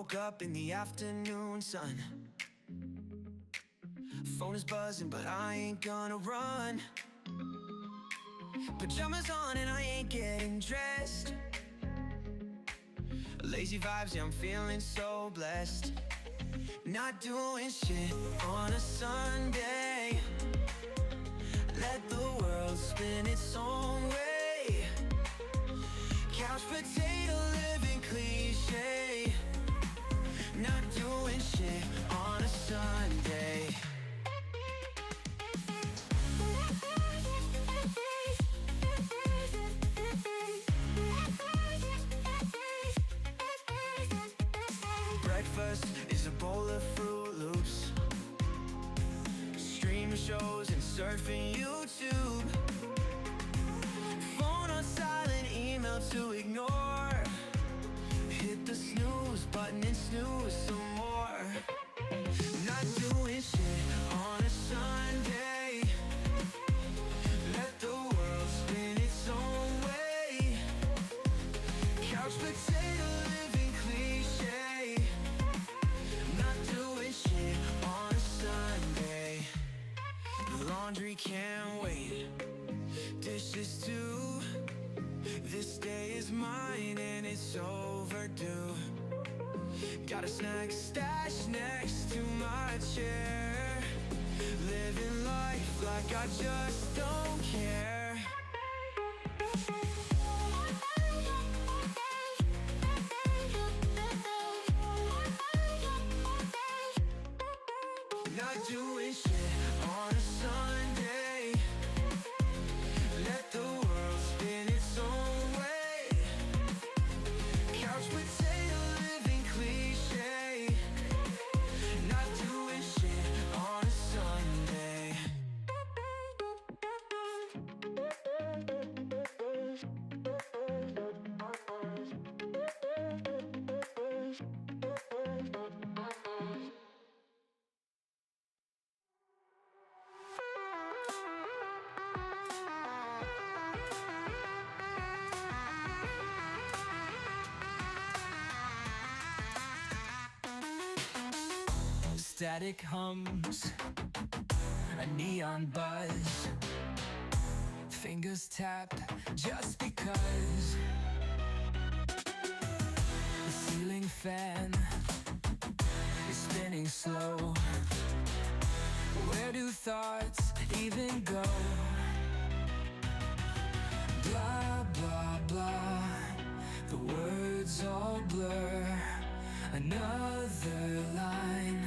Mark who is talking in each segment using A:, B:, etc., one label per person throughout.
A: woke up in the afternoon sun. Phone is buzzing, but I ain't gonna run. Pajamas on and I ain't getting dressed. Lazy vibes, yeah, I'm feeling so blessed. Not doing shit on a Sunday. Let the world spin its own way. Couch potato living cliche. Not doing shit on a Sunday. Breakfast is a bowl of Fruit Loops, streaming shows and surfing YouTube. Phone on silent, email to ignore. Hit the snooze button and snooze some more. Not doing shit on a Sunday. Let the world spin its own way. Couch potato living cliche. Not doing shit on a Sunday. The laundry can't wait, dishes too. This day is mine and it's overdue. Got a snack stash next to my chair. Living life like I just don't care. Not doing shit on a Sunday. Let the world spin its own way. Couch potato living cliche. Not doing shit on a Sunday. Static hums, a neon buzz. Fingers tap just because. The ceiling fan is spinning slow. Where do thoughts even go? Blah, blah, blah. The words all blur. Another line,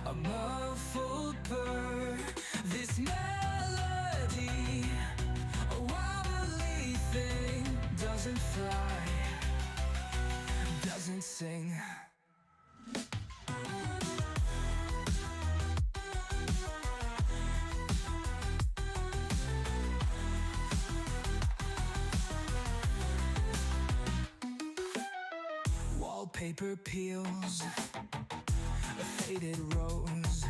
A: a muffled purr. This melody, a wobbly thing, doesn't fly, doesn't sing. Wallpaper peels, a faded rose.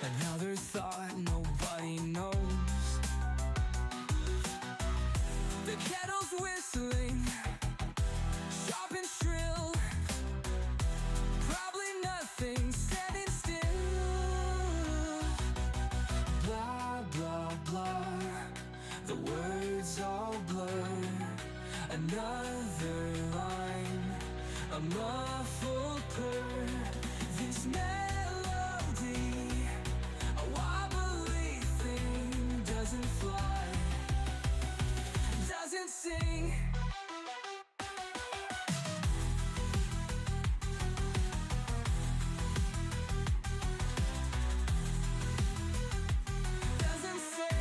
A: Another thought nobody knows. The kettle's whistling, sharp and shrill. Probably nothing standing still. Blah, blah, blah. The words all blur. Another line, a muffled purr. This melody, a wobbly thing, doesn't fly, doesn't sing. Doesn't say.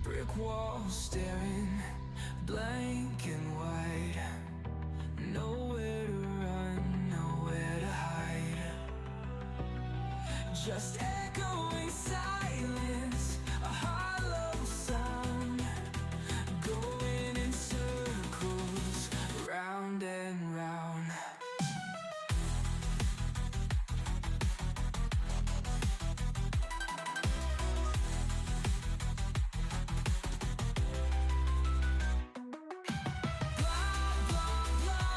A: Brick wall staring, blank and white. Nowhere to run, nowhere to hide. Just echoing silence, a hollow sound, going in circles, round and round. Blah, blah, blah.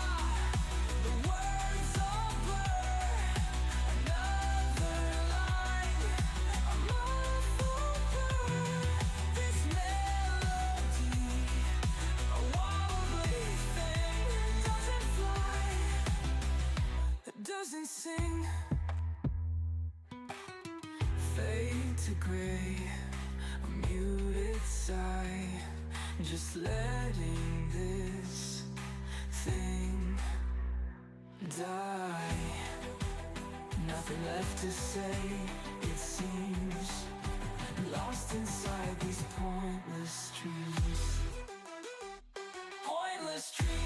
A: to say, it seems. Lost inside these pointless dreams. Pointless dreams.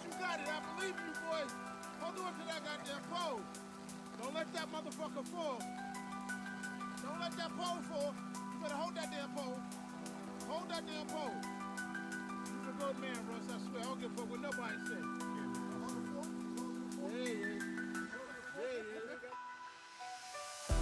B: You got it. I believe in you, boys. Hold on to that goddamn pole. Don't let that motherfucker fall. Don't let that pole fall. You better hold that damn pole. Hold that damn pole. You're a good man, Russ. I swear. I don't give a fuck what nobody says. Yeah, yeah. Yeah, yeah.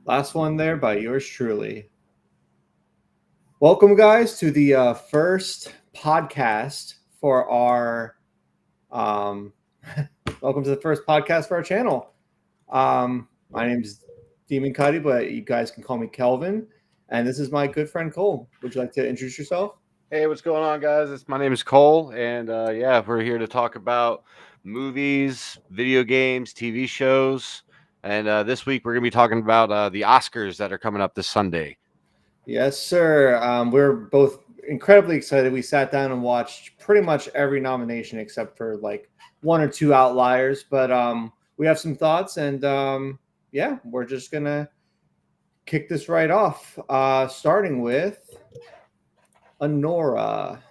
C: Last one there by yours truly. Welcome, guys, to the first podcast for our. Um, welcome to the first podcast for our channel. My name's DemonCuddy, but you guys can call me Kelvin. And this is my good friend Cole. Would you like to introduce yourself?
D: Hey, what's going on, guys? My name is Cole, and yeah, we're here to talk about movies, video games, TV shows, and this week we're gonna be talking about the Oscars that are coming up this Sunday.
C: Yes, sir. We're both incredibly excited. We sat down and watched pretty much every nomination except for like one or two outliers. But we have some thoughts, and yeah, we're just gonna kick this right off. Starting with Honora.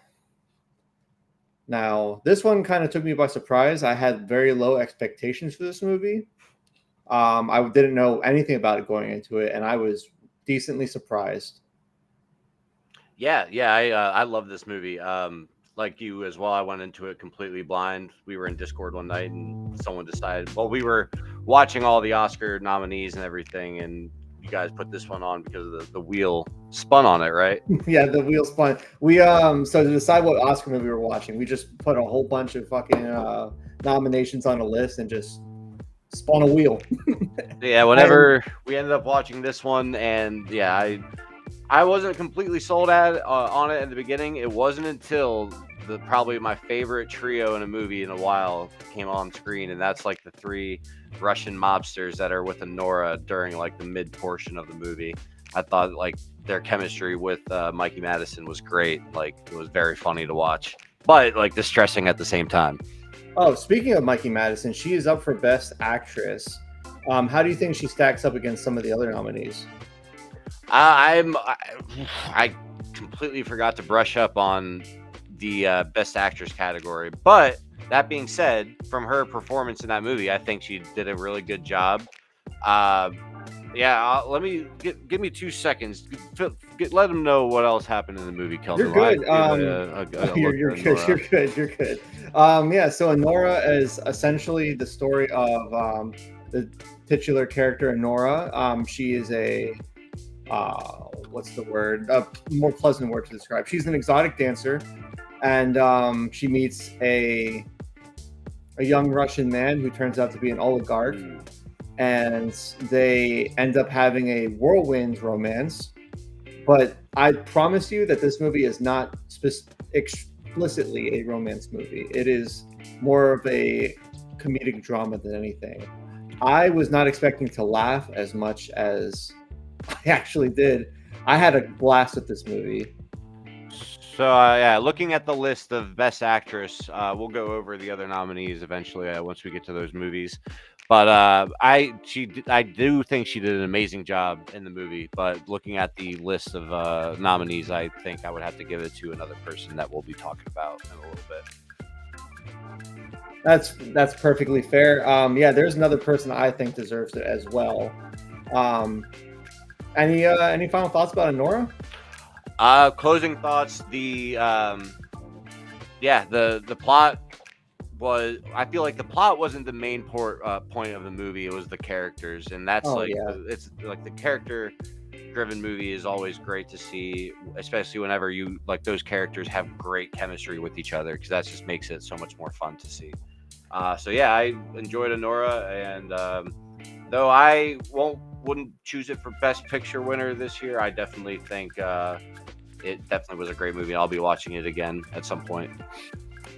C: Now, this one kind of took me by surprise. I had very low expectations for this movie. I didn't know anything about it going into it, and I was decently surprised.
D: Yeah, I love this movie. Like you as well, I went into it completely blind. We were in Discord one night, and someone decided. Well, we were watching all the Oscar nominees and everything, and you guys put this one on because of the wheel spun on it, right?
C: Yeah, the wheel spun. We so to decide what Oscar movie we were watching, we just put a whole bunch of fucking nominations on a list and just spun a wheel.
D: Yeah, whenever we ended up watching this one, and yeah, I wasn't completely sold on it in the beginning. It wasn't until the probably my favorite trio in a movie in a while came on screen, and that's like the three Russian mobsters that are with Nora during like the mid portion of the movie. I thought like their chemistry with Mikey Madison was great. Like it was very funny to watch, but like distressing at the same time.
C: Oh, speaking of Mikey Madison, she is up for Best Actress. How do you think she stacks up against some of the other nominees?
D: I completely forgot to brush up on the Best Actress category, but that being said, from her performance in that movie, I think she did a really good job. Yeah, let me give me 2 seconds. Let them know what else happened in the movie, Kelvin.
C: You're good.
D: You're
C: good. You're good. You're good. Yeah. So Nora is essentially the story of the titular character Nora. She is a what's the word? A more pleasant word to describe. She's an exotic dancer, and she meets a young Russian man who turns out to be an oligarch, and they end up having a whirlwind romance. But I promise you that this movie is not explicitly a romance movie. It is more of a comedic drama than anything. I was not expecting to laugh as much as I actually did. I had a blast with this movie.
D: So yeah, looking at the list of Best Actress, we'll go over the other nominees eventually once we get to those movies. But I do think she did an amazing job in the movie. But looking at the list of nominees, I think I would have to give it to another person that we'll be talking about in a little bit.
C: That's perfectly fair. Yeah, there's another person I think deserves it as well. Any final thoughts about Honora?
D: Closing thoughts. The plot was. I feel like the plot wasn't the main point of the movie. It was the characters, and that's it's like the character-driven movie is always great to see, especially whenever you like those characters have great chemistry with each other, because that just makes it so much more fun to see. So yeah, I enjoyed Honora, and though I wouldn't choose it for Best Picture winner this year, I definitely think it definitely was a great movie. I'll be watching it again at some point.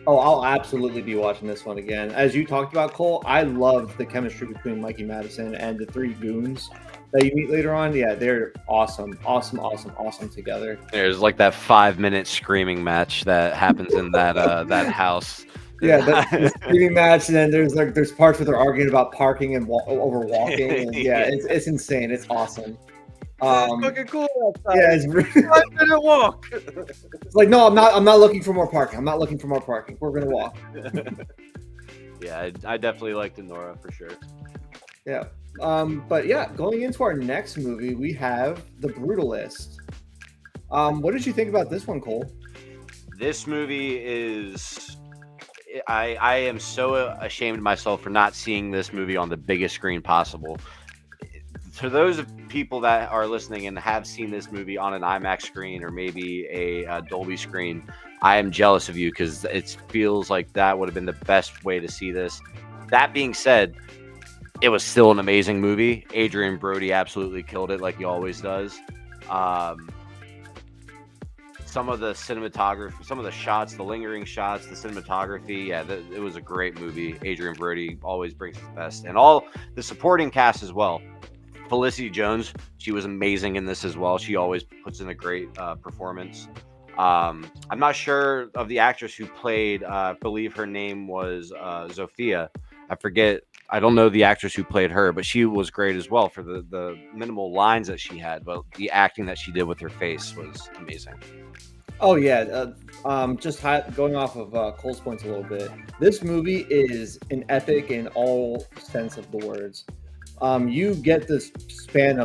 C: Oh, I'll absolutely be watching this one again. As you talked about, Cole, I loved the chemistry between Mikey Madison and the three goons that you meet later on. Yeah, they're awesome together.
D: There's like that 5-minute screaming match that happens in that that house.
C: Yeah, the screaming match, and then there's parts where they're arguing about parking and over walking, and yeah, it's insane. It's awesome.
D: It's fucking cool outside.
C: Yeah, it's really
D: 5-minute walk.
C: It's like, no, I'm not looking for more parking. I'm not looking for more parking. We're gonna walk.
D: Yeah, I definitely liked Nora for sure.
C: Yeah. But yeah, going into our next movie, we have The Brutalist. What did you think about this one, Cole?
D: This movie is. I am so ashamed of myself for not seeing this movie on the biggest screen possible. For those people that are listening and have seen this movie on an IMAX screen or maybe a Dolby screen, I am jealous of you because it feels like that would have been the best way to see this. That being said, it was still an amazing movie. Adrian Brody absolutely killed it like he always does. Some of the cinematography, some of the shots, the lingering shots, the cinematography, it was a great movie. Adrian Brody always brings his best. And all the supporting cast as well. Felicity Jones, she was amazing in this as well. She always puts in a great performance. I'm not sure of the actress who played, I believe her name was Zofia. I don't know the actress who played her, but she was great as well for the minimal lines that she had. But the acting that she did with her face was amazing.
C: Oh yeah, going off of Cole's points a little bit. This movie is an epic in all sense of the words. You get the span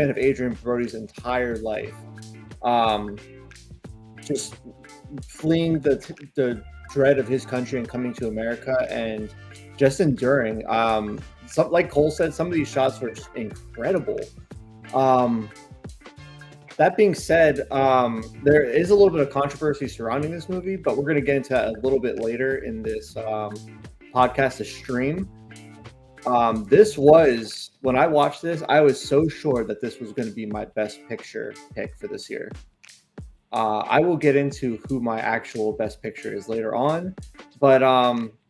C: of Adrian Brody's entire life, just fleeing the dread of his country and coming to America and just enduring. Like Cole said, some of these shots were just incredible. That being said, there is a little bit of controversy surrounding this movie, but we're going to get into that a little bit later in this podcast to stream. When I watched this, I was so sure that this was going to be my best picture pick for this year. I will get into who my actual best picture is later on. But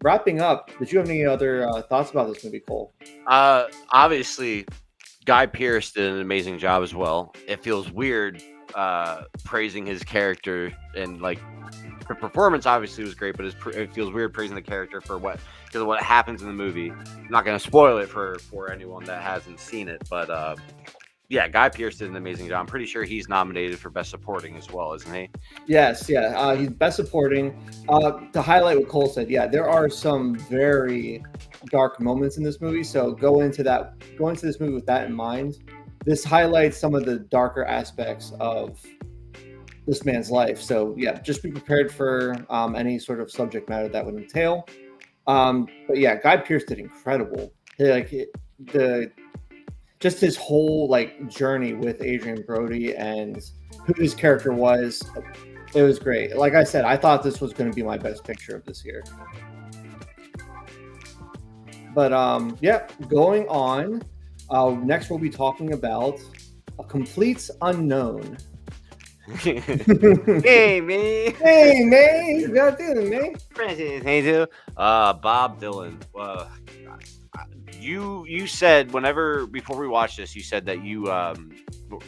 C: wrapping up, did you have any other thoughts about this movie, Cole?
D: Obviously, Guy Pearce did an amazing job as well. It feels weird praising his character, and like the performance obviously was great, but it feels weird praising the character because of what happens in the movie. I'm not going to spoil it for anyone that hasn't seen it, but yeah, Guy Pearce did an amazing job. I'm pretty sure he's nominated for Best Supporting as well, isn't he?
C: Yes, yeah. He's Best Supporting. To highlight what Cole said, yeah, there are some very dark moments in this movie. So go into this movie with that in mind. This highlights some of the darker aspects of this man's life. So yeah, just be prepared for any sort of subject matter that would entail. But yeah, Guy Pearce did incredible. Just his whole journey with Adrian Brody and who his character was, it was great. Like I said, I thought this was going to be my best picture of this year. But yeah, going on. Next, we'll be talking about A Complete Unknown.
D: Hey man!
C: Hey man! You got doing, man?
D: Hey dude. Bob Dylan. You said before we watched this, you said that you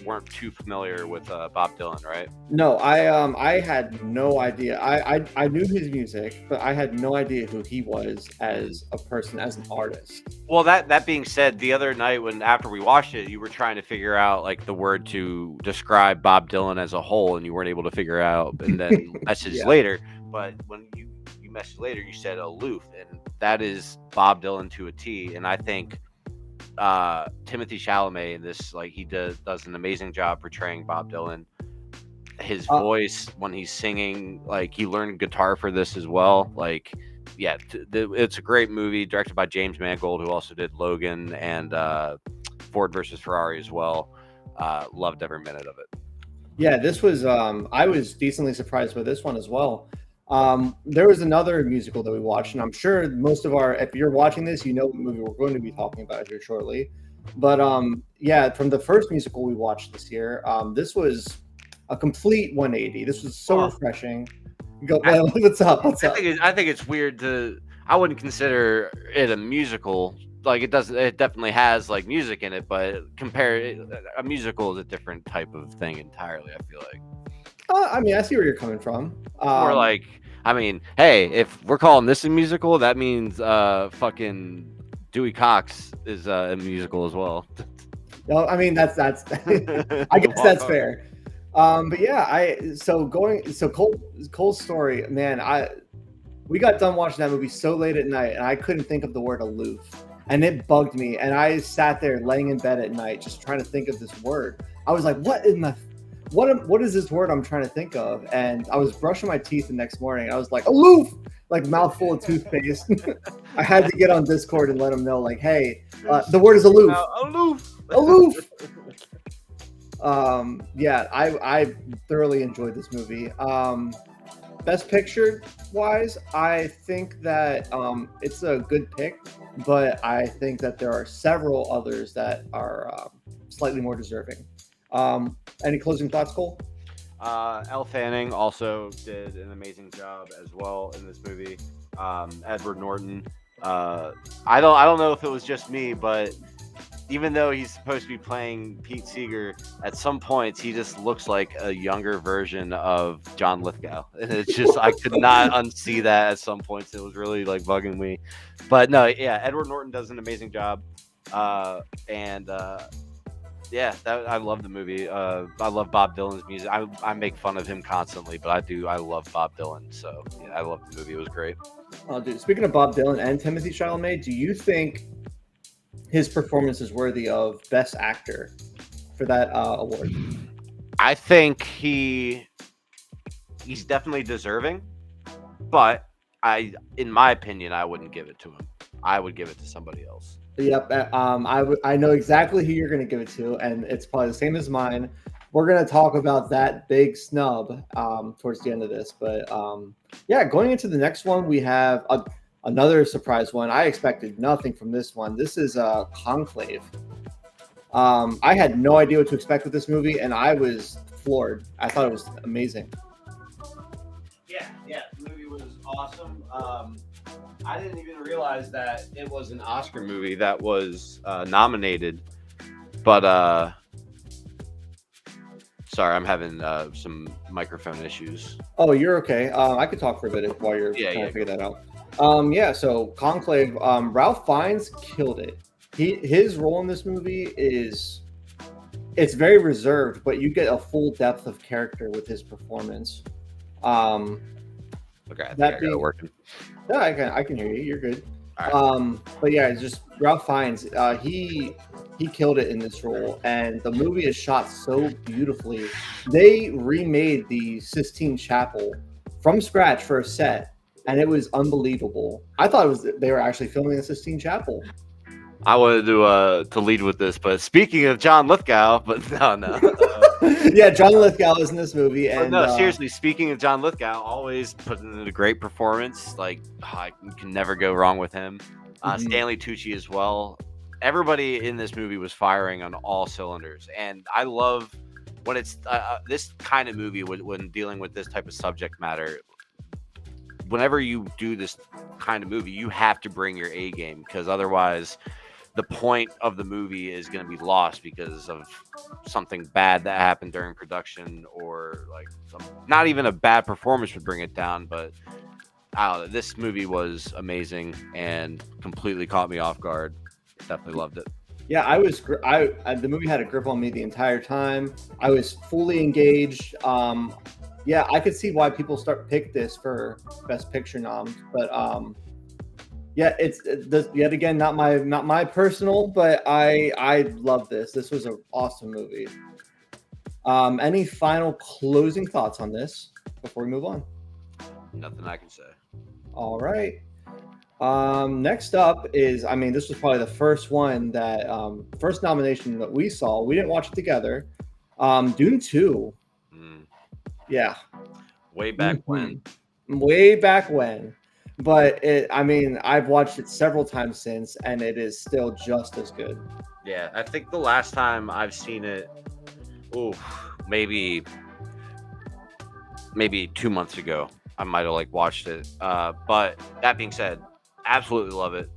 D: weren't too familiar with Bob Dylan, right?
C: No, I had no idea. I knew his music, but I had no idea who he was as a person, as an artist.
D: Well, that being said, the other night after we watched it, you were trying to figure out the word to describe Bob Dylan as a whole, and you weren't able to figure it out. And then messaged later, but when you messaged later, you said aloof, and that is Bob Dylan to a T. And I think Timothy Chalamet in this, he does an amazing job portraying Bob Dylan. His voice when he's singing, he learned guitar for this as well. It's a great movie directed by James Mangold, who also did Logan and Ford versus Ferrari as well. Loved every minute of it.
C: Yeah, this was I was decently surprised by this one as well. There was another musical that we watched, and I'm sure if you're watching this, you know what movie we're going to be talking about here shortly. But yeah, from the first musical we watched this year, this was a complete 180. This was so refreshing. What's up?
D: I think it's weird I wouldn't consider it a musical. It definitely has music in it, but a musical is a different type of thing entirely, I feel like.
C: I mean, I see where you're coming from.
D: Hey, if we're calling this a musical, that means fucking Dewey Cox is a musical as well.
C: No, I mean that's I guess that's fair. But yeah, Cole's story, man. We got done watching that movie so late at night, and I couldn't think of the word aloof, and it bugged me. And I sat there laying in bed at night, just trying to think of this word. I was like, what is this word I'm trying to think of? And I was brushing my teeth the next morning. I was like, aloof. like mouthful of toothpaste. I had to get on Discord and let him know, like, hey, the word is aloof.
D: Aloof.
C: Aloof. Yeah, I thoroughly enjoyed this movie. Best Picture wise, I think that it's a good pick, but I think that there are several others that are slightly more deserving. Any closing thoughts, Cole?
D: Elle Fanning also did an amazing job as well in this movie. Edward Norton. I don't know if it was just me, but even though he's supposed to be playing Pete Seeger, at some points he just looks like a younger version of John Lithgow, and it's just I could not unsee that at some points. It was really like bugging me, but no, yeah, Edward Norton does an amazing job, and yeah, I love the movie. I love Bob Dylan's music. I make fun of him constantly, but I love Bob Dylan. So yeah, I love the movie. It was great.
C: Oh, dude. Speaking of Bob Dylan and Timothée Chalamet, do you think his performance is worthy of Best Actor for that award?
D: I think he's definitely deserving, but in my opinion, I wouldn't give it to him. I would give it to somebody else.
C: Yep. I know exactly who you're going to give it to, and it's probably the same as mine. We're going to talk about that big snub towards the end of this, but yeah, going into the next one, we have another surprise one. I expected nothing from this one. This is Conclave. I had no idea what to expect with this movie, and I was floored. I thought it was amazing.
D: Yeah, the movie was awesome. I didn't even realize that it was an Oscar movie that was nominated, but sorry, I'm having some microphone issues.
C: Oh, you're okay. I could talk for a bit while you're trying to figure that out. Yeah, so Conclave, Ralph Fiennes killed it. His role in this movie it's very reserved, but you get a full depth of character with his performance.
D: Okay, I got it working.
C: Yeah, I can hear you. You're good.
D: Right.
C: But yeah, it's just Ralph Fiennes. He killed it in this role, and the movie is shot so beautifully. They remade the Sistine Chapel from scratch for a set, and it was unbelievable. I thought they were actually filming the Sistine Chapel.
D: I wanted to lead with this, but speaking of John Lithgow, but no.
C: Yeah, John Lithgow is in this movie, and
D: no, seriously. Speaking of John Lithgow, always putting in a great performance. Like you can never go wrong with him. Stanley Tucci as well. Everybody in this movie was firing on all cylinders, and I love when it's this kind of movie when dealing with this type of subject matter. Whenever you do this kind of movie, you have to bring your A game, because otherwise the point of the movie is going to be lost because of something bad that happened during production, or like not even a bad performance would bring it down. But I don't know, this movie was amazing and completely caught me off guard. Definitely loved it.
C: Yeah, the movie had a grip on me the entire time. I was fully engaged. Yeah, I could see why people pick this for Best Picture noms, but yeah, it's yet again not my personal, but I love this. This was an awesome movie. Any final closing thoughts on this before we move on?
D: Nothing I can say.
C: All right. Next up is, this was probably the first one that first nomination that we saw. We didn't watch it together. Dune 2. Yeah.
D: Way back when.
C: Way back when. But I've watched it several times since, and it is still just as good.
D: Yeah, I think the last time I've seen it, maybe 2 months ago, I might have watched it. But that being said, absolutely love it.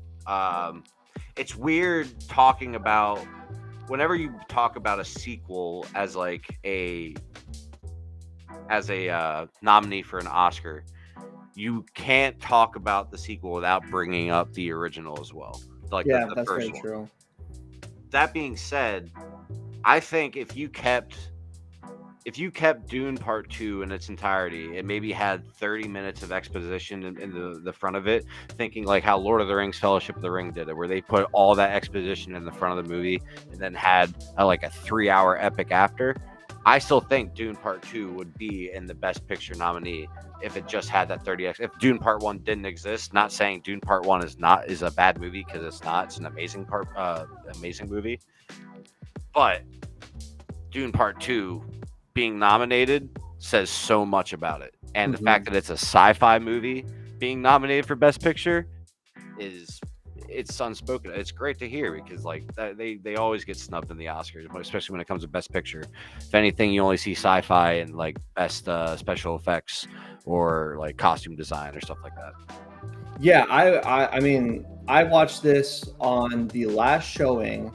D: It's weird talking about, whenever you talk about a sequel as a nominee for an Oscar, you can't talk about the sequel without bringing up the original as well.
C: The
D: that's
C: very true.
D: That being said, I think if you kept Dune Part 2 in its entirety, it maybe had 30 minutes of exposition in the front of it, thinking like how Lord of the Rings Fellowship of the Ring did it, where they put all that exposition in the front of the movie and then had a 3-hour epic after. I still think Dune Part 2 would be in the Best Picture nominee if it just had that 30x. If Dune Part 1 didn't exist, not saying Dune Part 1 is a bad movie, because it's not. It's an amazing movie. But Dune Part 2 being nominated says so much about it. And the fact that it's a sci-fi movie being nominated for Best Picture it's unspoken. It's great to hear, because like they always get snubbed in the Oscars, especially when it comes to Best Picture. If anything, you only see sci-fi and like best special effects or like costume design or stuff like that.
C: Yeah, I mean, I watched this on the last showing.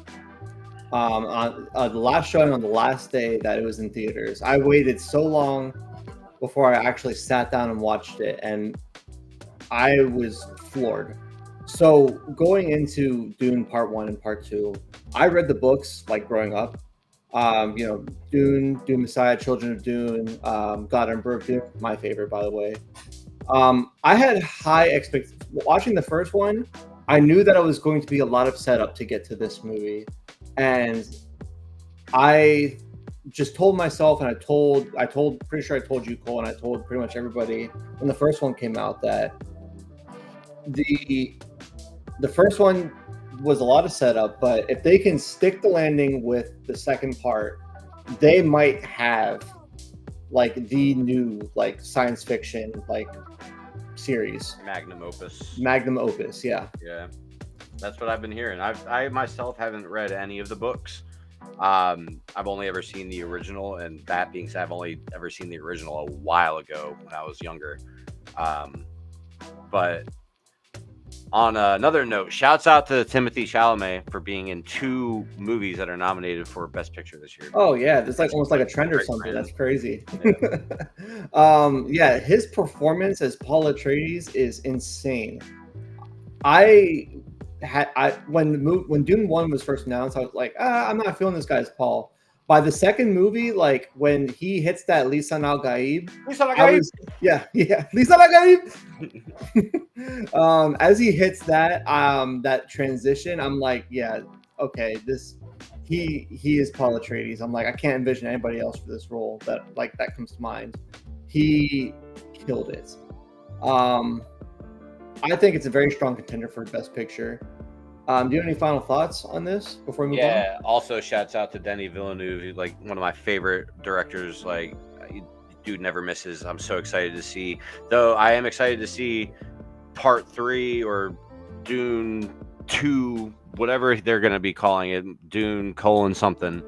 C: On the last showing on the last day that it was in theaters. I waited so long before I actually sat down and watched it, and I was floored. So going into Dune Part 1 and Part 2, I read the books like growing up. Dune, Dune Messiah, Children of Dune, God Emperor of Dune, my favorite, by the way. I had high expectations. Watching the first one, I knew that it was going to be a lot of setup to get to this movie. And I just told myself, and pretty sure I told you, Cole, and I told pretty much everybody when the first one came out, that the first one was a lot of setup, but if they can stick the landing with the second part, they might have like the new like science fiction like series.
D: Magnum opus.
C: Yeah.
D: Yeah. That's what I've been hearing. I myself haven't read any of the books. I've only ever seen the original, and that being said, I've only ever seen the original a while ago when I was younger. But on another note, shouts out to Timothée Chalamet for being in 2 movies that are nominated for Best Picture this year.
C: Oh yeah, it's like almost like a trend or something. That's crazy. Yeah, his performance as Paul Atreides is insane. When Dune 1 was first announced, I was like, I'm not feeling this guy as Paul. By the second movie, like when he hits that Lisan Al Gaib, Lisa Al Gaib. As he hits that transition, I'm like, yeah, okay, he is Paul Atreides. I'm like, I can't envision anybody else for this role that comes to mind. He killed it. I think it's a very strong contender for Best Picture. Do you have any final thoughts on this before we move on?
D: Yeah. Also, shouts out to Denis Villeneuve, who's like one of my favorite directors. Like, dude never misses. I'm so excited to see. Though I am excited to see Part 3 or Dune 2, whatever they're gonna be calling it, Dune : something.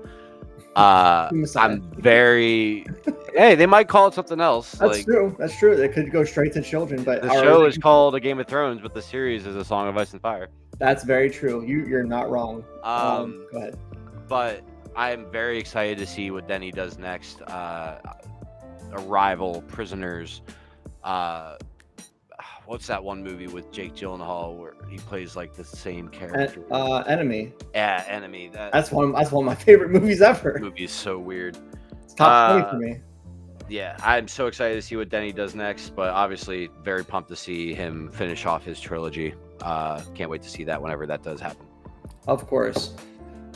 D: I'm very. Hey, they might call it something else.
C: That's true. That's true. They could go straight to children, but
D: the show is called A Game of Thrones, but the series is A Song of Ice and Fire.
C: That's very true. You're not wrong. Go ahead.
D: But I am very excited to see what Denny does next. Arrival, Prisoners. What's that one movie with Jake Gyllenhaal where he plays like the same character?
C: Enemy.
D: Yeah, Enemy.
C: That's one of my favorite movies ever.
D: That movie is so weird.
C: It's top 20 for me.
D: Yeah, I'm so excited to see what Denny does next, but obviously very pumped to see him finish off his trilogy. Can't wait to see that whenever that does happen.
C: Of course.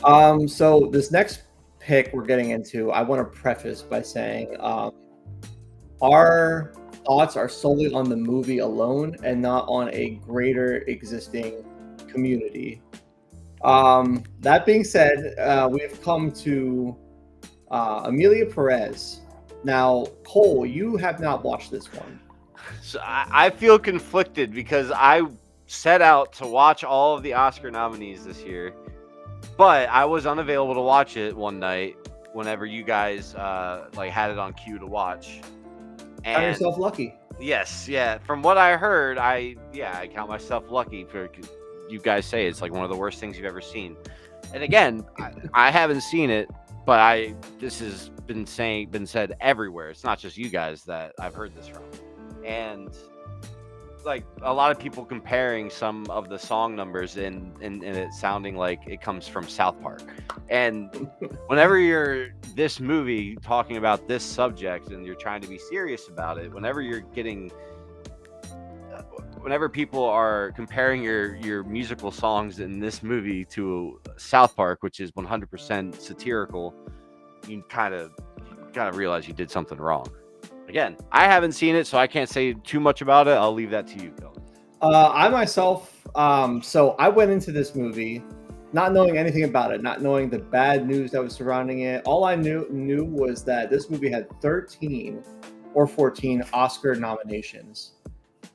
C: So this next pick we're getting into, I want to preface by saying our thoughts are solely on the movie alone and not on a greater existing community. That being said, we've come to Emilia Perez. Now, Cole, you have not watched this one.
D: So I feel conflicted because I set out to watch all of the Oscar nominees this year, but I was unavailable to watch it one night whenever you guys had it on queue to watch. And
C: count yourself lucky.
D: Yes, yeah. From what I heard, I count myself lucky for you guys say it's like one of the worst things you've ever seen. And again, I haven't seen it, but this has been said everywhere. It's not just you guys that I've heard this from. And like a lot of people comparing some of the song numbers and it sounding like it comes from South Park. And whenever you're this movie talking about this subject and you're trying to be serious about it, whenever people are comparing your musical songs in this movie to South Park, which is 100% satirical, you kind of gotta realize you did something wrong. Again, I haven't seen it, so I can't say too much about it. I'll leave that to you, Phil.
C: I myself, so I went into this movie not knowing anything about it, not knowing the bad news that was surrounding it. All I knew was that this movie had 13 or 14 Oscar nominations.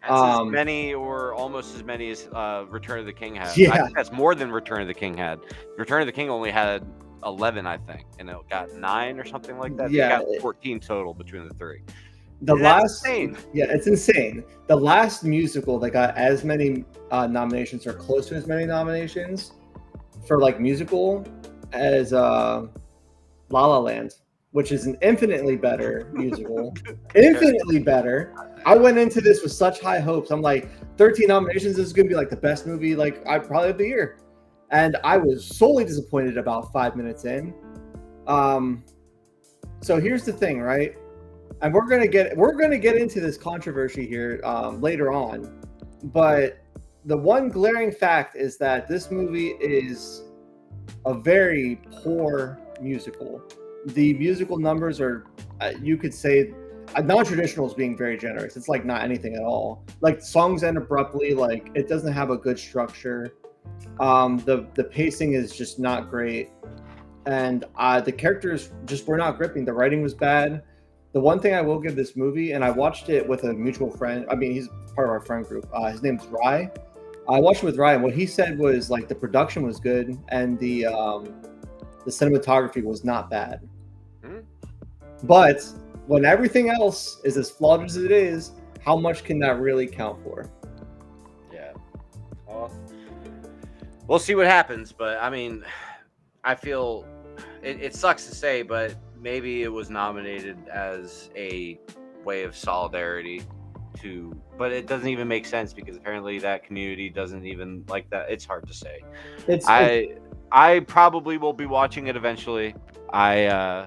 D: That's as many or almost as many as Return of the King had.
C: Yeah.
D: I think that's more than Return of the King had. Return of the King only had 11, I think, and it got 9 or something like that.
C: Yeah,
D: they got 14 total between the three.
C: It's insane. The last musical that got as many nominations or close to as many nominations for like musical as La La Land, which is an infinitely better musical. Infinitely better. I went into this with such high hopes. I'm like, 13 nominations, this is gonna be like the best movie like I probably of the year. And I was solely disappointed about 5 minutes in. So here's the thing, right? And we're gonna get into this controversy here later on, but the one glaring fact is that this movie is a very poor musical. The musical numbers are, you could say, non-traditional is being very generous. It's like not anything at all. Like songs end abruptly. Like it doesn't have a good structure. The pacing is just not great, and the characters just were not gripping. The writing was bad. The one thing I will give this movie, and I watched it with a mutual friend. I mean, he's part of our friend group. His name's Rye. I watched it with Ryan. What he said was like the production was good and the cinematography was not bad. But when everything else is as flawed as it is, how much can that really count for?
D: Yeah. Well, we'll see what happens. But I mean, I feel it sucks to say, but maybe it was nominated as a way of solidarity to, but it doesn't even make sense because apparently that community doesn't even like that. It's hard to say. I probably will be watching it eventually. I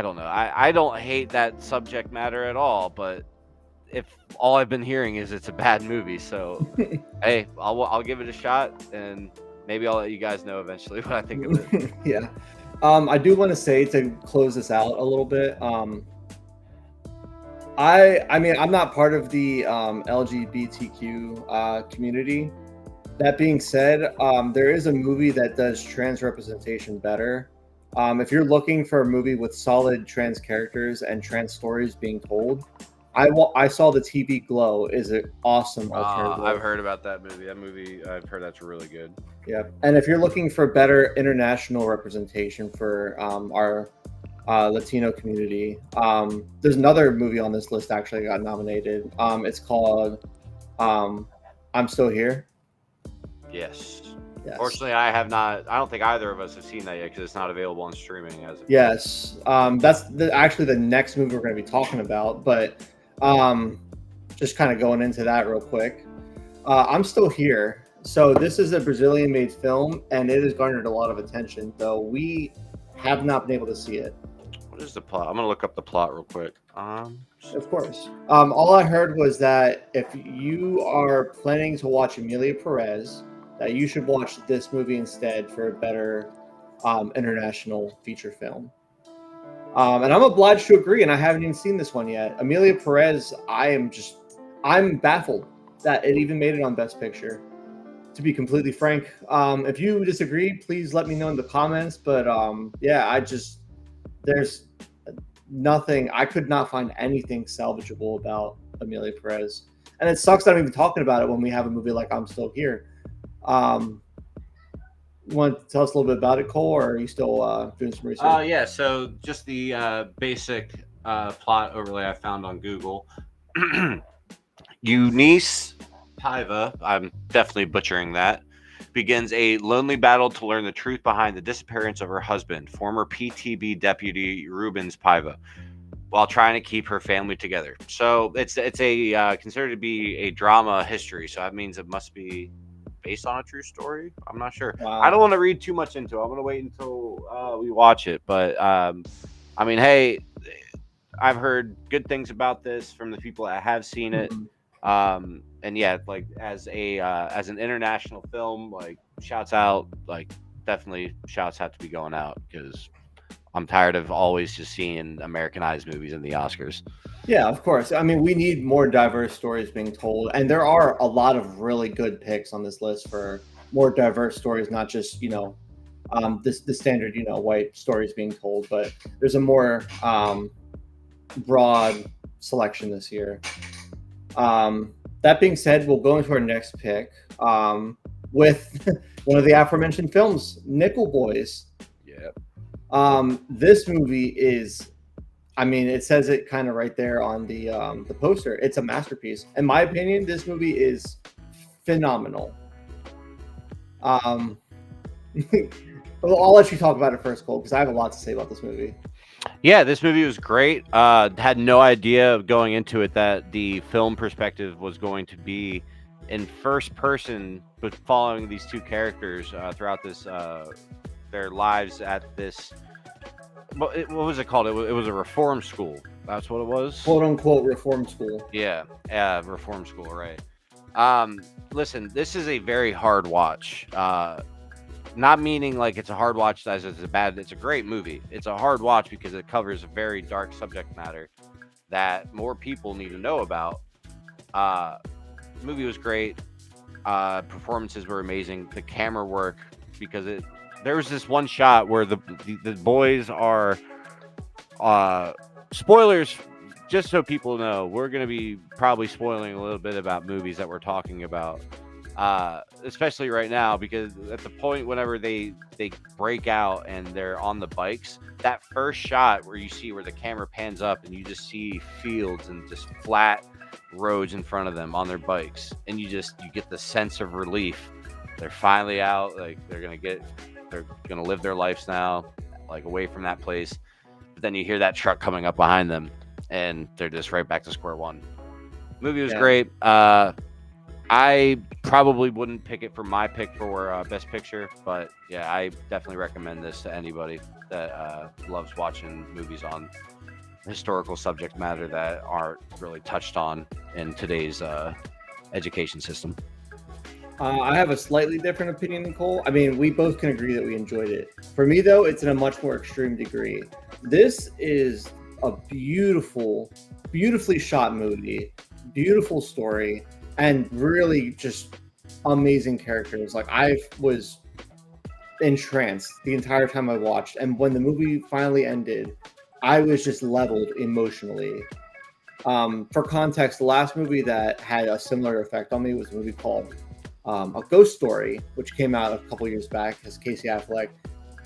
D: don't know. I don't hate that subject matter at all, but if all I've been hearing is it's a bad movie, so hey, I'll give it a shot and maybe I'll let you guys know eventually what I think of it.
C: Yeah. I do want to say to close this out a little bit. I mean, I'm not part of the LGBTQ community. That being said, there is a movie that does trans representation better. If you're looking for a movie with solid trans characters and trans stories being told, I saw the TV Glow is an awesome alternative.
D: I've heard about that movie. I've heard that's really good.
C: Yeah, and if you're looking for better international representation for our Latino community, there's another movie on this list actually got nominated. It's called I'm Still Here.
D: Yes. Fortunately, I have not. I don't think either of us have seen that yet because it's not available on streaming as of
C: Yes. That's actually the next movie we're going to be talking about. But just kind of going into that real quick. I'm Still Here. So this is a Brazilian-made film, and it has garnered a lot of attention, though we have not been able to see it.
D: What is the plot? I'm going to look up the plot real quick.
C: Of course. All I heard was that if you are planning to watch Emilia Perez, that you should watch this movie instead for a better international feature film. And I'm obliged to agree, and I haven't even seen this one yet. Emilia Perez, I'm baffled that it even made it on Best Picture, to be completely frank. If you disagree, please let me know in the comments. But yeah, there's nothing, I could not find anything salvageable about Emilia Perez. And it sucks that I'm even talking about it when we have a movie like I'm Still Here. You want to tell us a little bit about it, Cole, or are you still doing some research?
D: Yeah, so just the basic plot overlay I found on Google. Eunice Paiva, I'm definitely butchering that, begins a lonely battle to learn the truth behind the disappearance of her husband, former PTB deputy Rubens Paiva, while trying to keep her family together. So it's a considered to be a drama history, so that means it must be based on a true story. I'm not sure.
C: Wow.
D: I don't want to read too much into it. I'm going to wait until we watch it. But I mean, hey, I've heard good things about this from the people that have seen it. And yeah, like as an international film, like shouts out, like definitely shouts have to be going out because I'm tired of always just seeing Americanized movies in the Oscars.
C: Yeah, of course. I mean, we need more diverse stories being told, and there are a lot of really good picks on this list for more diverse stories, not just the standard white stories being told, but there's a more broad selection this year. That being said, we'll go into our next pick with one of the aforementioned films, Nickel Boys.
D: Yeah.
C: This movie is, I mean, it says it kind of right there on the poster. It's a masterpiece. In my opinion, this movie is phenomenal. I'll let you talk about it first, Cole, because I have a lot to say about this movie.
D: Yeah, this movie was great. Had no idea going into it that the film perspective was going to be in first person, but following these two characters throughout this their lives at this. What was it called? It was a reform school. That's what it was.
C: Quote unquote reform school.
D: Yeah, reform school, right? Listen, this is a very hard watch. Not meaning like it's a hard watch as it's it's a great movie. It's a hard watch because it covers a very dark subject matter that more people need to know about. The movie was great. Performances were amazing. The camera work, because there was this one shot where the boys are spoilers. Just so people know, we're going to be probably spoiling a little bit about movies that we're talking about. Especially right now, because at the point whenever they break out and they're on the bikes, that first shot where you see where the camera pans up and you just see fields and just flat roads in front of them on their bikes, and you get the sense of relief. They're finally out, like they're gonna live their lives now, like away from that place. But then you hear that truck coming up behind them and they're just right back to square one. Movie was great. I probably wouldn't pick it for my pick for Best Picture, but yeah, I definitely recommend this to anybody that loves watching movies on historical subject matter that aren't really touched on in today's education system.
C: I have a slightly different opinion than Cole. I mean, we both can agree that we enjoyed it. For me, though, it's in a much more extreme degree. This is a beautifully shot movie, beautiful story, and really just amazing characters. Like, I was entranced the entire time I watched, and when the movie finally ended, I was just leveled emotionally. For context, the last movie that had a similar effect on me was a movie called A Ghost Story, which came out a couple years back as Casey Affleck.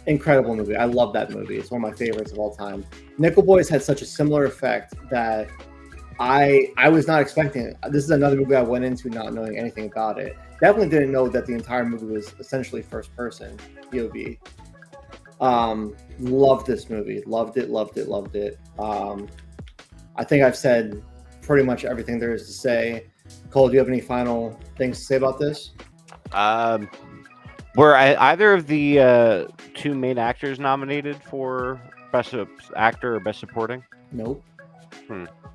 C: Incredible movie. I love that movie. It's one of my favorites of all time. Nickel Boys had such a similar effect that I was not expecting it. This is another movie I went into not knowing anything about it. Definitely didn't know that the entire movie was essentially first person POV. Loved this movie. Loved it. I think I've said pretty much everything there is to say. Cole, do you have any final things to say about this?
D: Were either of the two main actors nominated for Best Actor or Best Supporting?
C: Nope.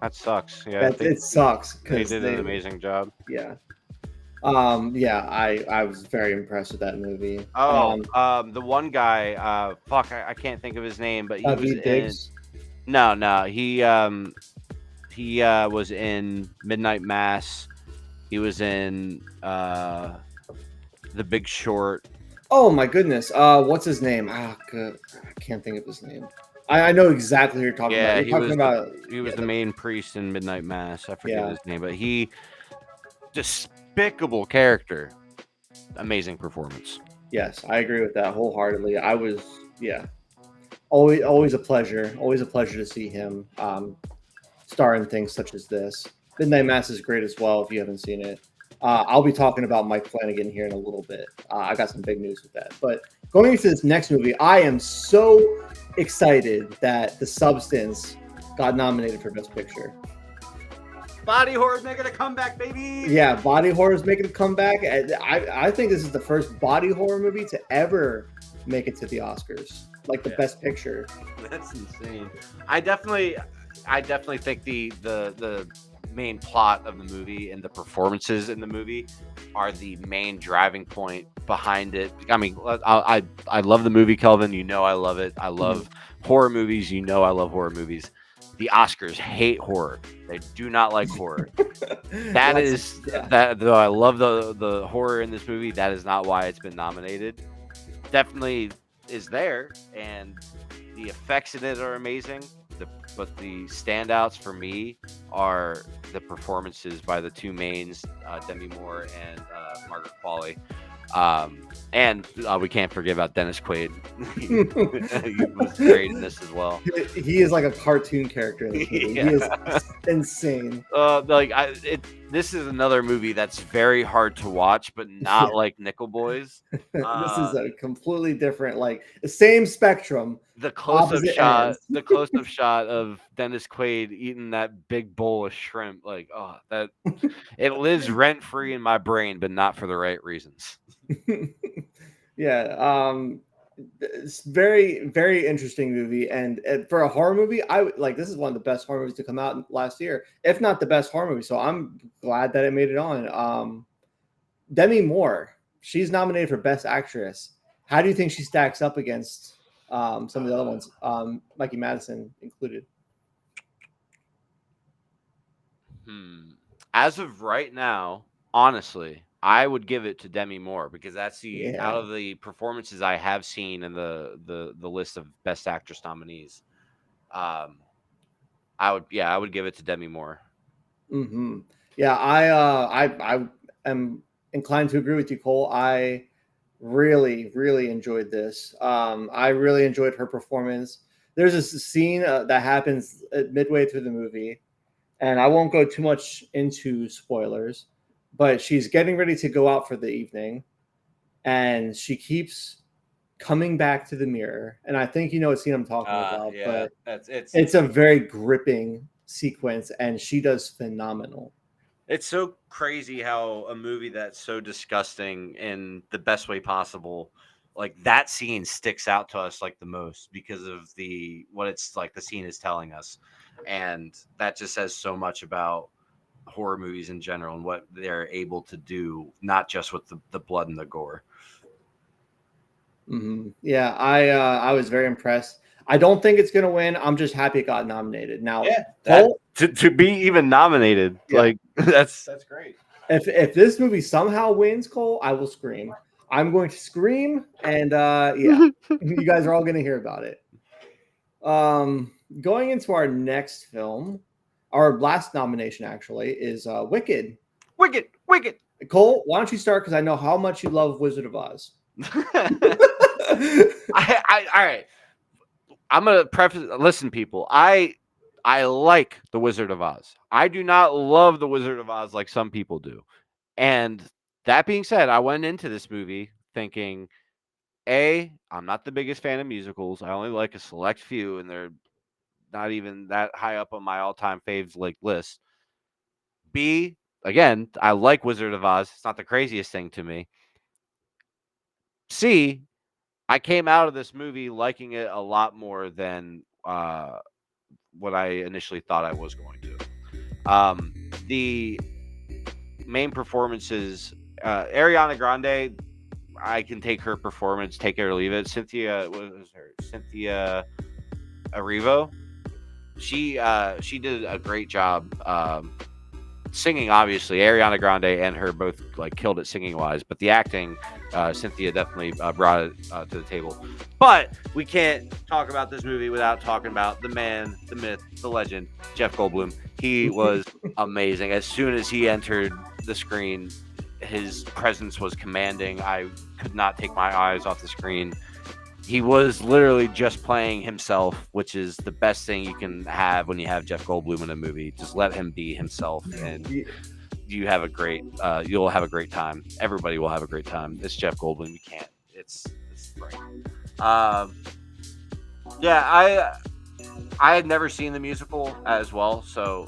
D: That sucks. Yeah,
C: it sucks.
D: They did an amazing job.
C: Yeah. I was very impressed with that movie.
D: The one guy, I can't think of his name, but he was
C: Diggs?
D: No, he was in Midnight Mass. He was in The Big Short.
C: Oh my goodness. What's his name? Good. I can't think of his name. I know exactly who you're talking about.
D: He was the main priest in Midnight Mass. I forget his name, but he despicable character. Amazing performance.
C: Yes, I agree with that wholeheartedly. Always a pleasure. Always a pleasure to see him star in things such as this. Midnight Mass is great as well if you haven't seen it. I'll be talking about Mike Flanagan here in a little bit. I got some big news with that. But going into this next movie, I am so excited that The Substance got nominated for Best Picture.
D: Body horror's making a comeback, baby.
C: Yeah, body horror is making a comeback. I think this is the first body horror movie to ever make it to the Oscars, like the Best Picture.
D: That's insane. I definitely think the main plot of the movie and the performances in the movie are the main driving point behind it. I mean, I love the movie, Kelvin. You know I love it. I love horror movies, you know I love horror movies. The Oscars hate horror. They do not like horror. That though I love the horror in this movie, that is not why it's been nominated. Definitely is there, and the effects in it are amazing. But the standouts for me are the performances by the two mains, Demi Moore and Margaret Qualley. And we can't forget about Dennis Quaid. He was great in this as well.
C: He is like a cartoon character in this movie. Yeah. He is insane.
D: This is another movie that's very hard to watch, but not like Nickel Boys.
C: This is a completely different, like the same spectrum.
D: The close-up shot of Dennis Quaid eating that big bowl of shrimp, like that it lives rent-free in my brain, but not for the right reasons.
C: Yeah, it's very, very interesting movie, and for a horror movie, this is one of the best horror movies to come out last year, if not the best horror movie. So I'm glad that it made it on. Demi Moore, she's nominated for Best Actress. How do you think she stacks up against some of the other ones, Mikey Madison included?
D: As of right now, honestly, I would give it to Demi Moore because that's out of the performances I have seen in the list of Best Actress nominees. I would give it to Demi Moore.
C: Mm-hmm. Yeah, I am inclined to agree with you, Cole. I really, really enjoyed this. I really enjoyed her performance. There's a scene that happens midway through the movie, and I won't go too much into spoilers, but she's getting ready to go out for the evening, and she keeps coming back to the mirror. And I think you know what scene I'm talking about.
D: Yeah,
C: but it's a very gripping sequence, and she does phenomenal.
D: It's so crazy how a movie that's so disgusting in the best way possible, like that scene sticks out to us like the most because of what it's like the scene is telling us. And that just says so much about horror movies in general and what they're able to do, not just with the blood and the gore.
C: Mm-hmm. Yeah, I was very impressed. I don't think it's gonna win. I'm just happy it got nominated. Now,
D: to be even nominated, like that's great.
C: If this movie somehow wins, Cole, I will scream. I'm going to scream, and you guys are all going to hear about it. Going into our next film, our last nomination actually is Wicked.
D: Wicked.
C: Cole, why don't you start? Because I know how much you love Wizard of Oz.
D: All right. I'm gonna preface. Listen, people. I like the Wizard of Oz. I do not love the Wizard of Oz like some people do. And that being said, I went into this movie thinking, I'm not the biggest fan of musicals. I only like a select few, and they're not even that high up on my all-time faves list. B, again, I like Wizard of Oz. It's not the craziest thing to me. C, I came out of this movie liking it a lot more than what I initially thought I was going to. The main performances, Ariana Grande, I can take her performance, take it or leave it. Cynthia Erivo. She did a great job singing. Obviously, Ariana Grande and her both killed it singing wise, but the acting, Cynthia definitely brought it to the table. But we can't talk about this movie without talking about the man, the myth, the legend, Jeff Goldblum. He was amazing. As soon as he entered the screen, his presence was commanding. I could not take my eyes off the screen. He was literally just playing himself, which is the best thing you can have when you have Jeff Goldblum in a movie. Just let him be himself, and you'll have a great time. Everybody will have a great time. It's Jeff Goldblum. You can't. It's right. I had never seen the musical as well, so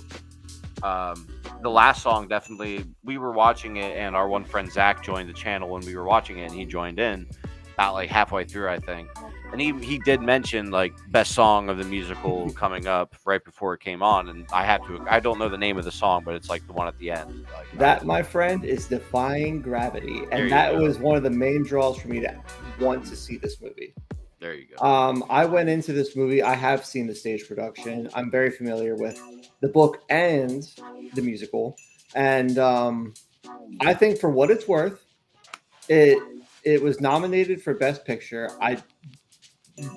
D: the last song definitely. We were watching it, and our one friend Zach joined the channel when we were watching it, and he joined in about halfway through, I think. And he did mention best song of the musical coming up right before it came on, and I don't know the name of the song, but it's the one at the end.
C: That, my friend, is Defying Gravity, and that was one of the main draws for me to want to see this movie.
D: There you go.
C: I went into this movie. I have seen the stage production. I'm very familiar with the book and the musical, and I think for what it's worth, it was nominated for Best Picture.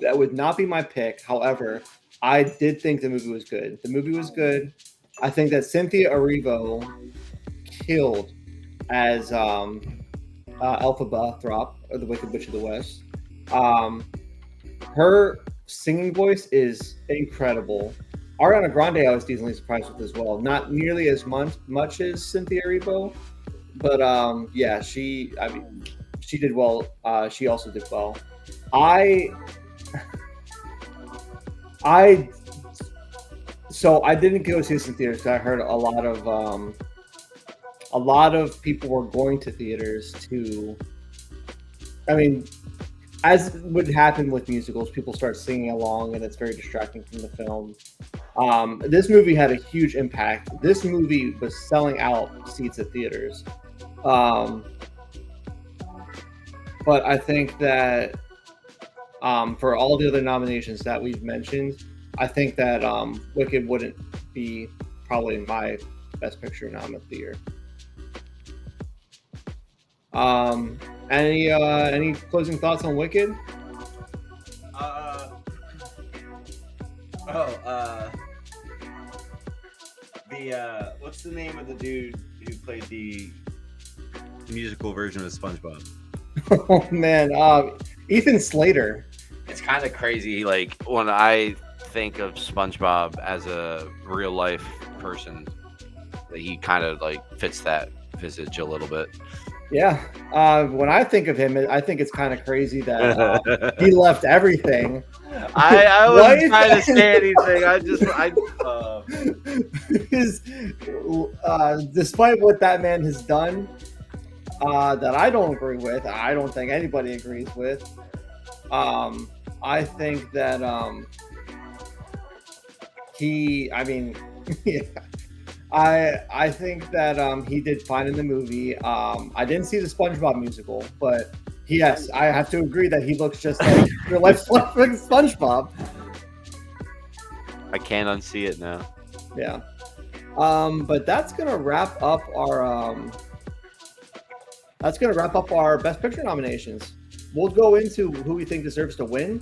C: That would not be my pick. However, I did think the movie was good. The movie was good. I think that Cynthia Erivo killed as Elphaba Throp, or the Wicked Witch of the West. Her singing voice is incredible. Ariana Grande, I was decently surprised with as well. Not nearly as much as Cynthia Erivo, but yeah, she did well. She also did well. I so I didn't go see this in theaters because I heard a lot of people were going to theaters to. I mean, as would happen with musicals, people start singing along, and it's very distracting from the film. This movie had a huge impact. This movie was selling out seats at theaters. But I think that for all the other nominations that we've mentioned, I think that Wicked wouldn't be probably my Best Picture nom of the year. Any closing thoughts on Wicked?
D: What's the name of the dude who played the musical version of SpongeBob?
C: Oh man, Ethan Slater.
D: It's kind of crazy. Like when I think of SpongeBob as a real life person, he kind of like fits that visage a little bit.
C: Yeah. When I think of him, I think it's kind of crazy that he left everything.
D: I wasn't trying to say anything.
C: Despite what that man has done, that I don't agree with, I don't think anybody agrees with. I think that yeah. I think that he did fine in the movie. I didn't see the SpongeBob musical, but yes, I have to agree that he looks just like real life SpongeBob.
D: I can't unsee it now.
C: Yeah. But that's gonna wrap up our Best Picture nominations. We'll go into who we think deserves to win,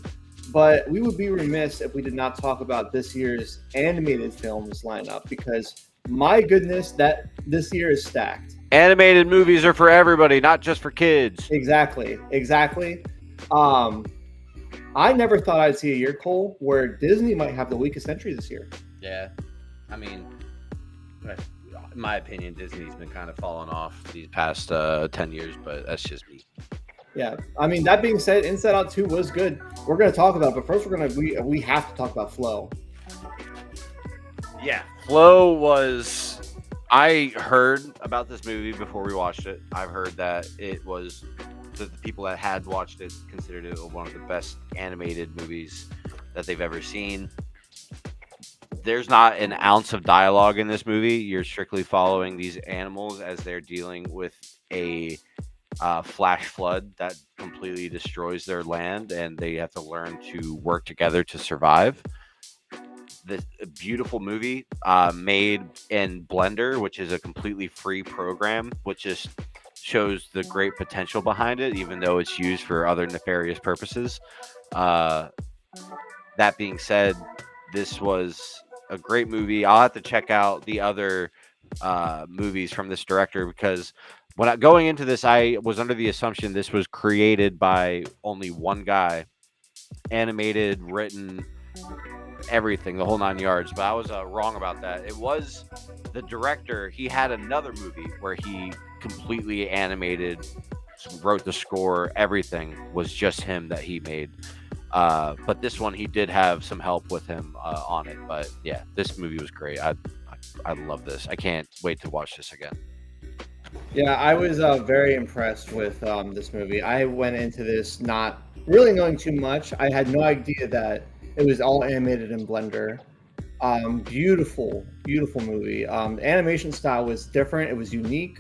C: but we would be remiss if we did not talk about this year's animated films lineup, because my goodness, that this year is stacked.
D: Animated movies are for everybody, not just for kids.
C: Exactly. I never thought I'd see a year, Cole, where Disney might have the weakest entry this year.
D: Yeah, I mean, in my opinion, Disney's been kind of falling off these past 10 years, but that's just me.
C: Yeah, I mean, that being said, Inside Out 2 was good. We're going to talk about it, but first we have to talk about Flow.
D: Yeah, Flow was... I heard about this movie before we watched it. I've heard that it was... the people that had watched it considered it one of the best animated movies that they've ever seen. There's not an ounce of dialogue in this movie. You're strictly following these animals as they're dealing with a flash flood that completely destroys their land, and they have to learn to work together to survive. This beautiful movie made in Blender, which is a completely free program, which just shows the great potential behind it, even though it's used for other nefarious purposes. That being said, this was a great movie. I'll have to check out the other movies from this director, because going into this, I was under the assumption this was created by only one guy, animated, written, everything, the whole 9 yards. But I was wrong about that. It was the director. He had another movie where he completely animated, wrote the score, everything was just him that he made. But this one, he did have some help with him on it. But yeah, this movie was great. I love this. I can't wait to watch this again.
C: Yeah, I was very impressed with this movie. I went into this not really knowing too much. I had no idea that it was all animated in Blender. Beautiful movie. The animation style was different. It was unique.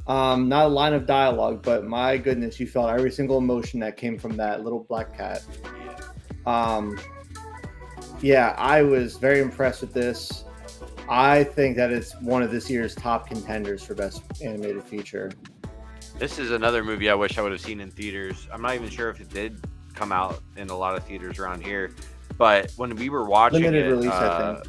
C: Not a line of dialogue, but my goodness, you felt every single emotion that came from that little black cat. Yeah, I was very impressed with this. I think that it's one of this year's top contenders for best animated feature.
D: This is another movie I wish I would have seen in theaters. I'm not even sure if it did come out in a lot of theaters around here, but when we were watching
C: Limited
D: it,
C: release, I think.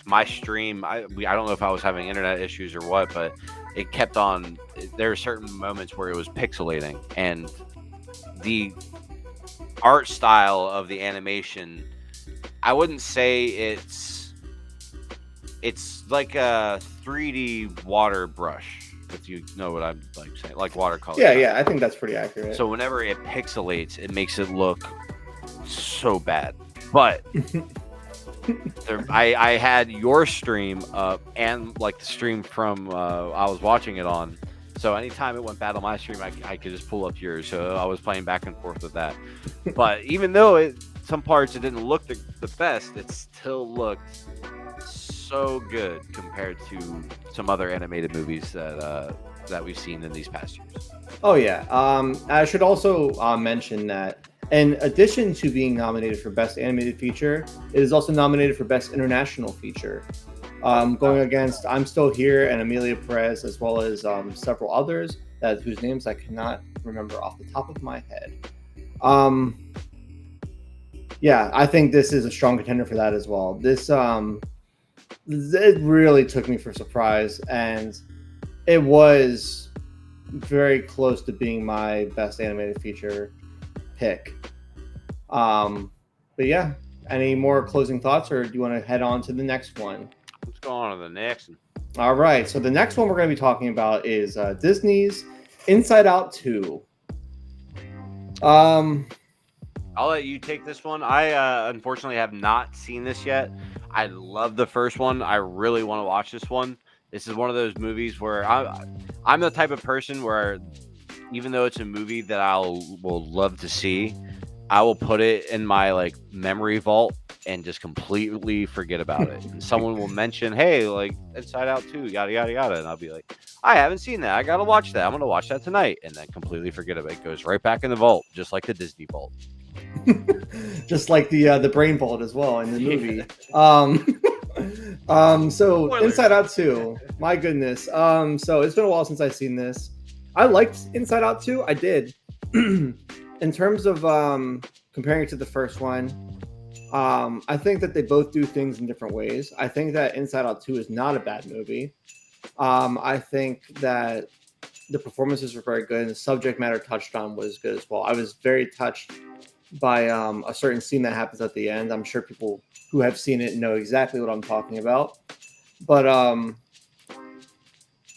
D: my stream, I don't know if I was having internet issues or what, but it kept on. There were certain moments where it was pixelating, and the art style of the animation, I wouldn't say it's like a 3D water brush, if you know what I'm like saying, like watercolor.
C: Yeah, I think that's pretty accurate.
D: So whenever it pixelates, it makes it look so bad. But I had your stream up and like the stream from I was watching it on. So anytime it went bad on my stream, I could just pull up yours. So I was playing back and forth with that. But even though some parts it didn't look the best, it still looked so good compared to some other animated movies that we've seen in these past years.
C: Oh yeah. I should also mention that in addition to being nominated for Best Animated Feature, it is also nominated for Best International Feature, going against I'm Still Here and Amelia Perez, as well as several others whose names I cannot remember off the top of my head. Yeah, I think this is a strong contender for that as well. This it really took me for surprise, and it was very close to being my best animated feature pick. But yeah, any more closing thoughts, or do you want to head on to the next one?
D: Let's go on to the next one.
C: All right, so the next one we're going to be talking about is Disney's Inside Out 2.
D: I'll let you take this one. I unfortunately have not seen this yet. I love the first one. I really want to watch this one. This is one of those movies where I'm the type of person where even though it's a movie that will love to see, I will put it in my like memory vault and just completely forget about it. And someone will mention, "Hey, like Inside Out 2, yada yada yada," and I'll be like, "I haven't seen that. I gotta watch that. I'm gonna watch that tonight," and then completely forget about it. It goes right back in the vault, just like the Disney vault.
C: Just like the brain vault as well in the movie. So
D: Spoilers.
C: Inside Out 2, my goodness. So it's been a while since I've seen this. I liked Inside Out 2. I did. In terms of comparing it to the first one, I think that they both do things in different ways. I think that Inside Out 2 is not a bad movie. I think that the performances were very good, and the subject matter touched on was good as well. I was very touched by a certain scene that happens at the end. I'm sure people who have seen it know exactly what I'm talking about. But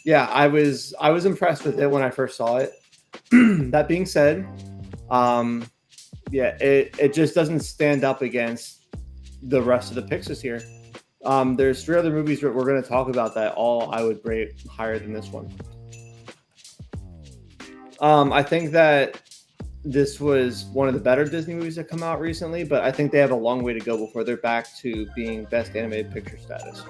C: yeah, I was impressed with it when I first saw it. That being said, yeah, it just doesn't stand up against the rest of the picks this year. There's 3 other movies that we're going to talk about that all I would rate higher than this one. I think that this was one of the better Disney movies that come out recently, but I think they have a long way to go before they're back to being best animated picture status.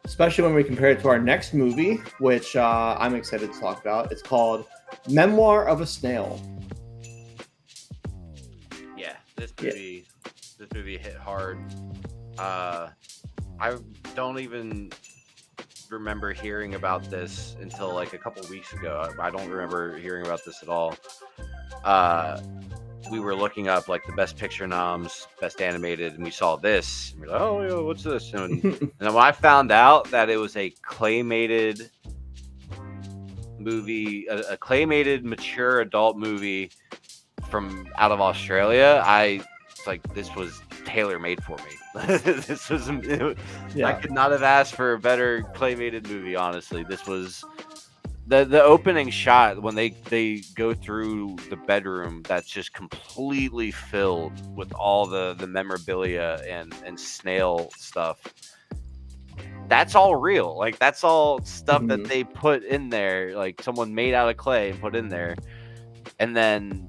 C: Especially when we compare it to our next movie, which I'm excited to talk about. It's called Memoir of a Snail.
D: Yeah, this movie hit hard. I don't even remember hearing about this until like a couple weeks ago. I don't remember hearing about this at all. We were looking up like the best picture noms, best animated, and we saw this. And we're like, "Oh, yeah, what's this?" And then when I found out that it was a claymated movie, a claymated mature adult movie from out of Australia, this was tailor made for me. This was,
C: Yeah.
D: I could not have asked for a better claymated movie. Honestly, this was the opening shot when they go through the bedroom that's just completely filled with all the memorabilia and snail stuff. That's all real. Like that's all stuff that they put in there, like someone made out of clay and put in there, and then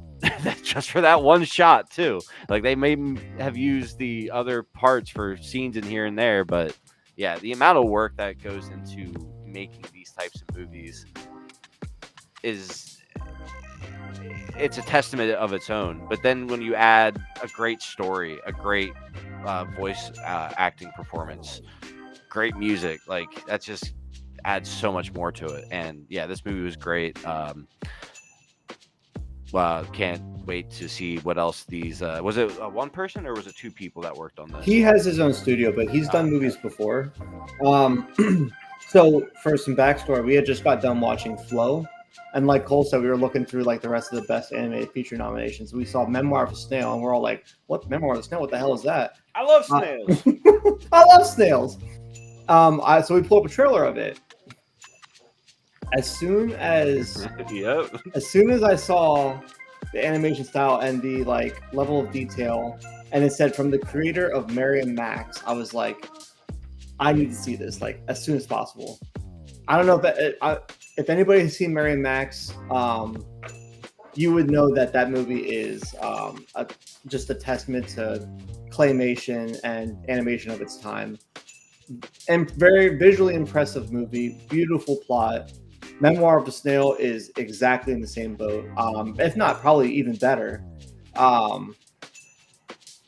D: just for that one shot too. Like they may have used the other parts for scenes in here and there, but yeah, the amount of work that goes into making these types of movies is it's a testament of its own. But then when you add a great story, a great voice acting performance, great music, like that just adds so much more to it. And yeah, this movie was great. Can't wait to see what else these. Was it one person or was it two people that worked on this?
C: He has his own studio, but he's done movies before. So for some backstory, we had just got done watching Flow, and like Cole said, we were looking through like the rest of the best animated feature nominations. We saw Memoir of a Snail, and we're all like, "What Memoir of a Snail? What the hell is that?"
D: I love snails.
C: I love snails. So we pulled up a trailer of it. As soon as
D: Yep.
C: as soon as I saw the animation style and the like level of detail, and it said from the creator of Mary and Max, I was like, I need to see this like as soon as possible. I don't know if anybody has seen Mary and Max, you would know that movie is just a testament to claymation and animation of its time. And very visually impressive movie, beautiful plot. Memoir of a Snail is exactly in the same boat, if not probably even better.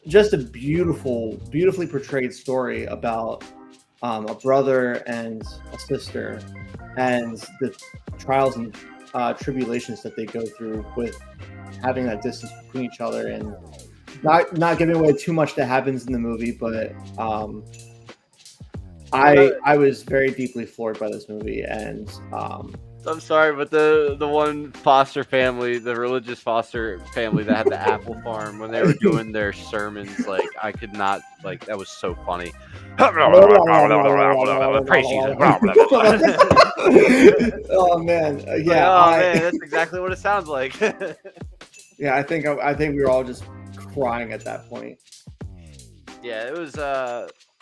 C: Just a beautifully portrayed story about a brother and a sister and the trials and tribulations that they go through with having that distance between each other, and not giving away too much that happens in the movie, but I was very deeply floored by this movie, and
D: I'm sorry, but the one foster family, the religious foster family that had the apple farm, when they were doing their sermons, like I could not, like that was so funny. Praise Jesus.
C: Oh man, yeah.
D: Man, that's exactly what it sounds like.
C: Yeah, I think we were all just crying at that point.
D: Yeah, it was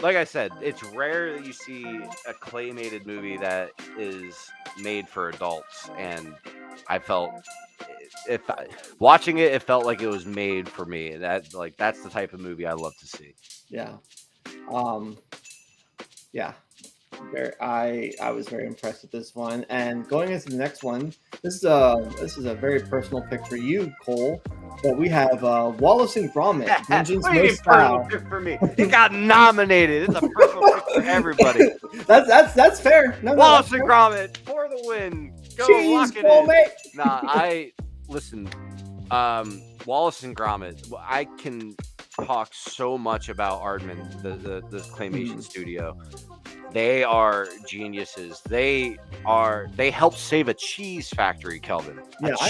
D: like I said, it's rare that you see a claymated movie that is made for adults, and I felt watching it felt like it was made for me. That's the type of movie I love to see.
C: Yeah. Yeah. I was very impressed with this one. And going into the next one, this is a very personal pick for you, Cole. But we have Wallace and Gromit, Vengeance
D: What do you
C: No
D: mean
C: Style.
D: personal pick for me? It got nominated. It's a personal pick for everybody.
C: That's fair. No,
D: Wallace
C: that's
D: and
C: fair.
D: Gromit for the win. Go
C: Cheese,
D: lock it in.
C: mate.
D: Nah, I listen. Wallace and Gromit. I can talk so much about Aardman, the claymation studio. They are geniuses. They helped save a cheese factory, Kelvin.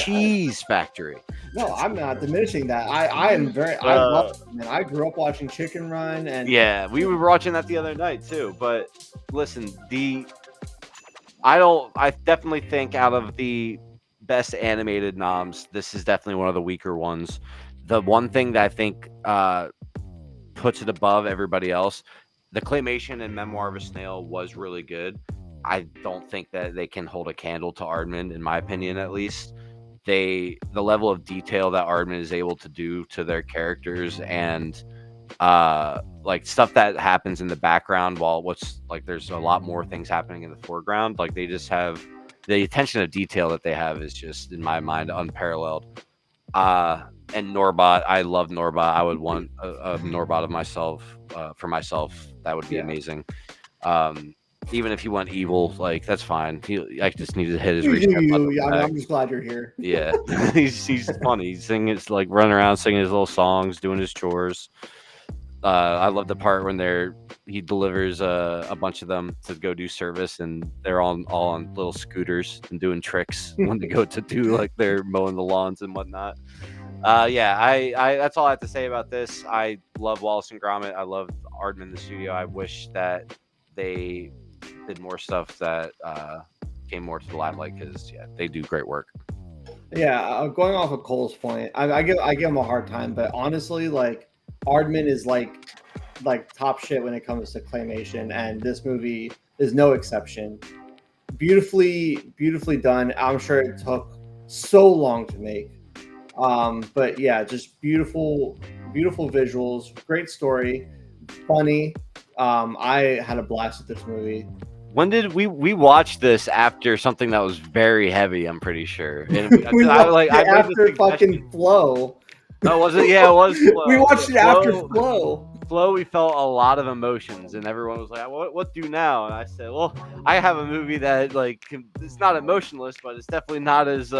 D: Cheese factory.
C: No, I'm not diminishing that. I am very. I love it, man. I grew up watching Chicken Run, and
D: yeah, we were watching that the other night too. But listen, I definitely think out of the best animated noms, this is definitely one of the weaker ones. The one thing that I think puts it above everybody else, the claymation in Memoir of a Snail was really good. I don't think that they can hold a candle to Aardman, in my opinion, at least. The level of detail that Aardman is able to do to their characters, and like stuff that happens in the background while there's a lot more things happening in the foreground. Like they just have the attention to detail that they have is just, in my mind, unparalleled. And Norbot, I love Norbot. I would want a Norbot of myself for myself. That would be amazing. Even if he went evil, like that's fine. I just need to hit his reset button.
C: I'm just glad you're here.
D: Yeah, he's funny. He's singing, like running around singing his little songs, doing his chores. I love the part when he delivers a bunch of them to go do service, and they're all on little scooters and doing tricks when they go to do like they're mowing the lawns and whatnot. Yeah, I that's all I have to say about this. I love Wallace and Gromit. I love Aardman in the studio. I wish that they did more stuff that came more to the limelight, because they do great work.
C: Yeah, going off of Cole's point, I give him a hard time, but honestly, like Aardman is like top shit when it comes to claymation, and this movie is no exception. Beautifully done. I'm sure it took so long to make, but yeah, just beautiful visuals, great story, funny. I had a blast with this movie.
D: When did we watched this after something that was very heavy? I'm pretty sure. And
C: We
D: I
C: watched
D: like I
C: it
D: made the
C: after
D: suggestion.
C: fucking Flow.
D: Oh, was it? Yeah, it was Flow.
C: We watched
D: Yeah,
C: it after Flow.
D: Flow, we felt a lot of emotions, and everyone was like, "What do now?" And I said, "Well, I have a movie that it's not emotionless, but it's definitely not as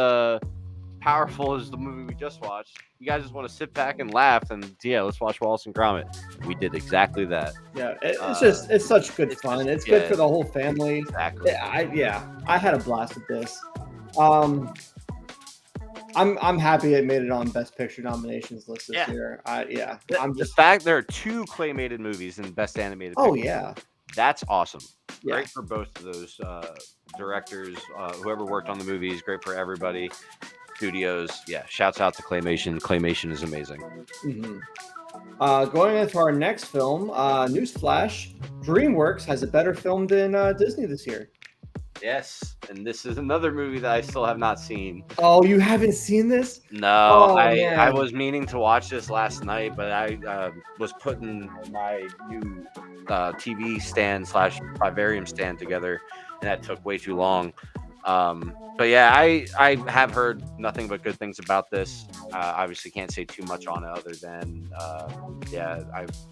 D: powerful as the movie we just watched. You guys just want to sit back and laugh, and yeah, let's watch Wallace and Gromit." We did exactly that.
C: Yeah, it's such good fun. It's good for the whole family.
D: Exactly.
C: I had a blast with this. I'm happy it made it on Best Picture nominations list this year.
D: The fact there are 2 claymated movies in Best Animated.
C: Oh
D: Picture,
C: yeah,
D: that's awesome.
C: Yeah.
D: Great for both of those directors, whoever worked on the movies. Great for everybody. Studios, yeah. Shouts out to Claymation. Claymation is amazing.
C: Mm-hmm. Going into our next film, newsflash: DreamWorks has a better film than Disney this year.
D: Yes, and this is another movie that I still have not seen.
C: Oh, you haven't seen this?
D: No,
C: Oh,
D: I
C: man.
D: was meaning to watch this last night, but I was putting my new TV stand / vivarium stand together, and that took way too long. But yeah, I have heard nothing but good things about this. Obviously, can't say too much on it other than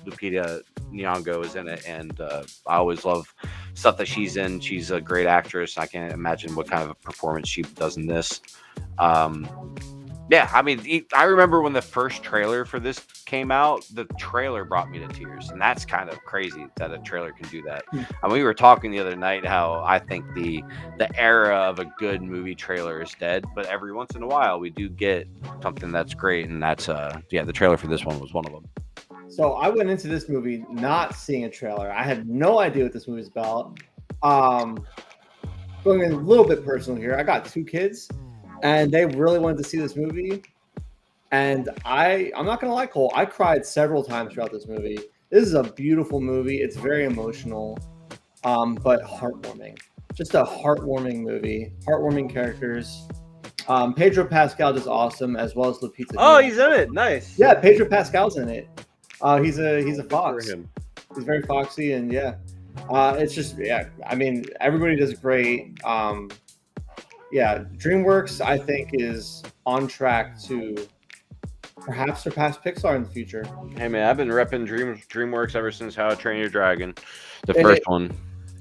D: Lupita Nyong'o is in it, and I always love stuff that she's in. She's a great actress. I can't imagine what kind of a performance she does in this. Yeah, I mean, I remember when the first trailer for this came out, the trailer brought me to tears, and that's kind of crazy that a trailer can do that. And we were talking the other night how I think the era of a good movie trailer is dead, but every once in a while we do get something that's great, and that's the trailer for this one was one of them.
C: So I went into this movie not seeing a trailer. I had no idea what this movie is about. Going a little bit personal here, I got 2 kids. And they really wanted to see this movie. And I'm not going to lie, Cole, I cried several times throughout this movie. This is a beautiful movie. It's very emotional, but heartwarming. Just a heartwarming movie. Heartwarming characters. Pedro Pascal is awesome, as well as Lupita.
D: Oh, he's in it. Nice.
C: Yeah, Pedro Pascal's in it. He's a fox. He's very foxy, and it's just, I mean, everybody does great. DreamWorks, I think, is on track to perhaps surpass Pixar in the future.
D: Hey man, I've been repping DreamWorks ever since How to Train Your Dragon, the first one.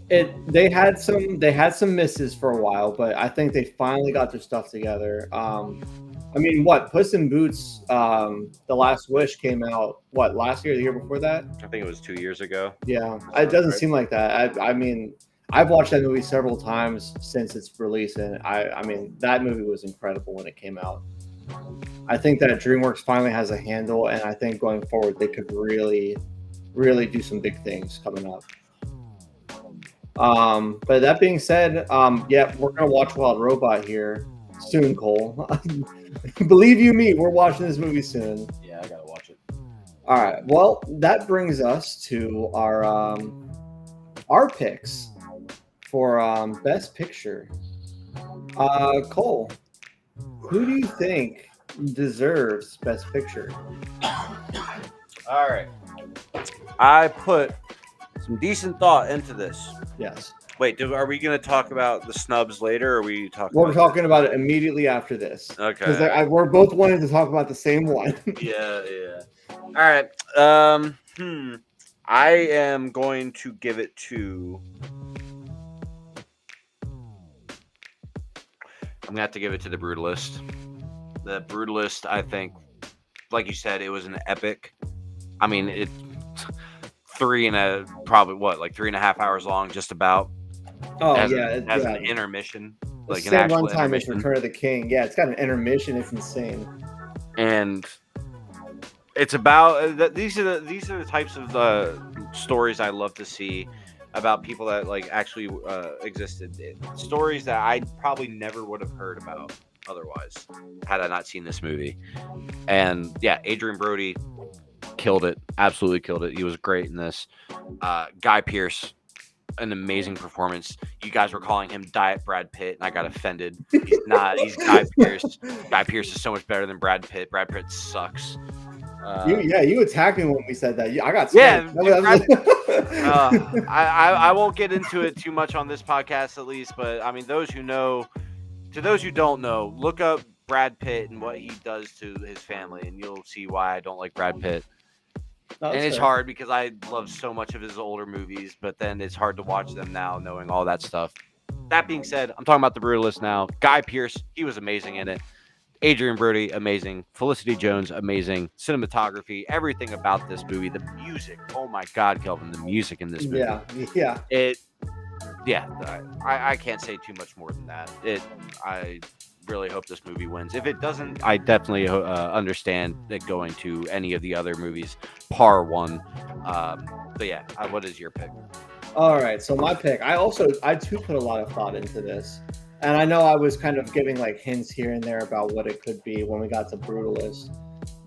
C: They had some misses for a while, but I think they finally got their stuff together. I mean, Puss in Boots: The Last Wish came out last year, or the year before that?
D: I think it was 2 years ago.
C: Yeah, it doesn't seem like that. I mean, I've watched that movie several times since its release, and I mean, that movie was incredible when it came out. I think that DreamWorks finally has a handle, and I think going forward they could really, really do some big things coming up. But that being said, we're gonna watch Wild Robot here soon, Cole. Believe you me, we're watching this movie soon.
D: Yeah, I gotta watch it.
C: All right. Well, that brings us to our picks for Best Picture. Cole, who do you think deserves Best Picture?
D: All right. I put some decent thought into this.
C: Yes.
D: Wait, are we going to talk about the snubs later, or are we talking?
C: We're talking about it immediately after this.
D: Okay.
C: Because we're both wanting to talk about the same one.
D: Yeah. All right. I am going to give it to. I'm gonna have to give it to The Brutalist. The Brutalist, I think, like you said, it was an epic. I mean, it 3.5 hours long, just about.
C: Oh,
D: as
C: an
D: intermission,
C: like an actual runtime is Return of the King. Yeah, it's got an intermission. It's insane.
D: And it's about these are the types of stories I love to see about people that actually existed. Stories that I probably never would have heard about otherwise had I not seen this movie. And yeah, Adrian Brody killed it. Absolutely killed it. He was great in this. Guy Pearce, an amazing performance. You guys were calling him Diet Brad Pitt, and I got offended. He's not. He's Guy Pearce. Guy Pearce is so much better than Brad Pitt. Brad Pitt sucks.
C: You attacked me when we said that. I got
D: Yeah,
C: scared.
D: I won't get into it too much on this podcast, at least. But I mean, those who know, to those who don't know, look up Brad Pitt and what he does to his family, and you'll see why I don't like Brad Pitt.
C: No,
D: and it's
C: fair.
D: hard because I love so much of his older movies, but then it's hard to watch them now, knowing all that stuff. That being said, I'm talking about The Brutalist now. Guy Pearce, he was amazing in it. Adrian Brody, amazing. Felicity Jones, amazing. Cinematography, everything about this movie. The music, oh my God, Kelvin, the music in this movie.
C: Yeah.
D: I can't say too much more than that. I really hope this movie wins. If it doesn't, I definitely understand it going to any of the other movies. Par one. But yeah, what is your pick?
C: All right, so my pick. I too put a lot of thought into this, and I know I was kind of giving like hints here and there about what it could be when we got to Brutalist.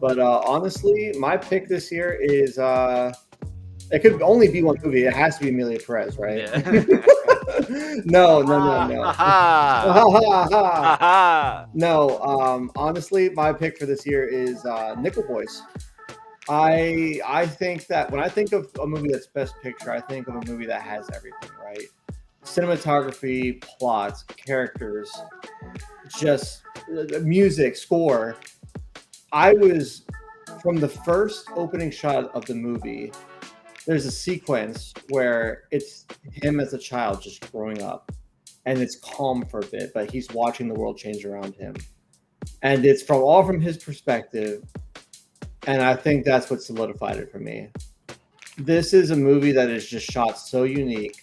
C: But honestly, my pick this year is it could only be one movie. It has to be Emilia Perez, right?
D: Yeah.
C: No. No, honestly, my pick for this year is Nickel Boys. I think that when I think of a movie that's Best Picture, I think of a movie that has everything, right? Cinematography, plots, characters, just music, score. I was, from the first opening shot of the movie, there's a sequence where it's him as a child just growing up, and it's calm for a bit, but he's watching the world change around him. And it's all from his perspective. And I think that's what solidified it for me. This is a movie that is just shot so unique,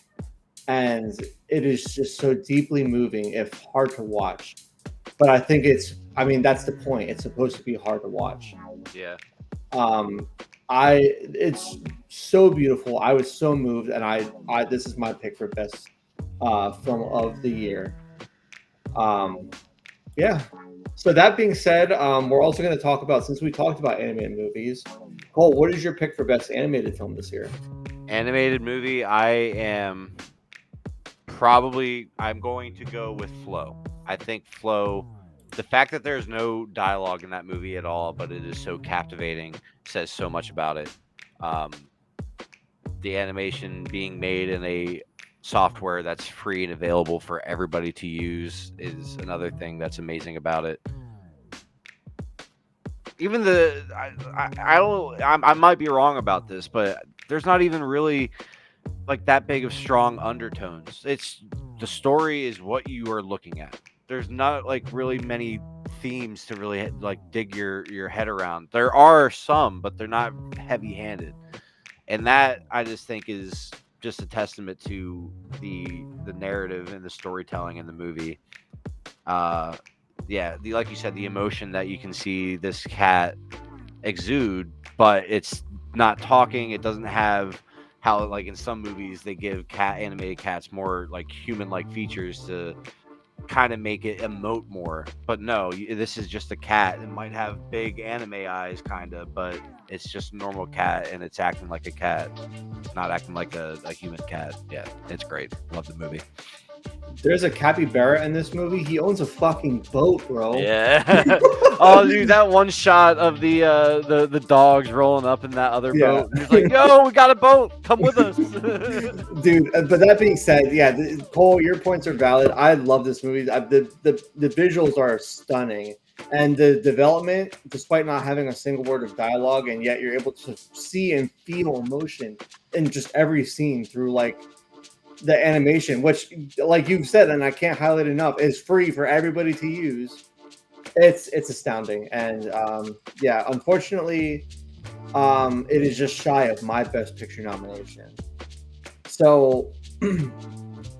C: and it is just so deeply moving, if hard to watch. But I think that's the point. It's supposed to be hard to watch.
D: Yeah.
C: It's so beautiful. I was so moved, and I this is my pick for best film of the year. Yeah. So that being said, we're also going to talk about, since we talked about animated movies, Cole, what is your pick for best animated film this year?
D: Animated movie, I'm going to go with Flow. I think Flow, the fact that there's no dialogue in that movie at all, but it is so captivating, says so much about it. The animation being made in a software that's free and available for everybody to use is another thing that's amazing about it. Even I might be wrong about this, but there's not even really like that big of strong undertones. It's the story is what you are looking at. There's not like really many themes to really like dig your head around. There are some, but they're not heavy-handed. And that I just think is just a testament to the narrative and the storytelling in the movie. Like you said, the emotion that you can see this cat exude, but it's not talking. It doesn't have how, like in some movies, they give animated cats more like human-like features to kind of make it emote more. But no, this is just a cat. It might have big anime eyes, kind of, but it's just a normal cat, and it's acting like a cat, not acting like a human cat. Yeah, it's great. Love the movie.
C: There's a capybara in this movie. He owns a fucking boat, bro.
D: Yeah. Oh, dude, that one shot of the dogs rolling up in that other boat. He's like, "Yo, we got a boat. Come with us."
C: Dude, but that being said, yeah, Cole, your points are valid. I love this movie. The visuals are stunning, and the development, despite not having a single word of dialogue, and yet you're able to see and feel emotion in just every scene through like the animation, which, like you've said, and I can't highlight enough, is free for everybody to use. It's astounding, and unfortunately, it is just shy of my Best Picture nomination. So,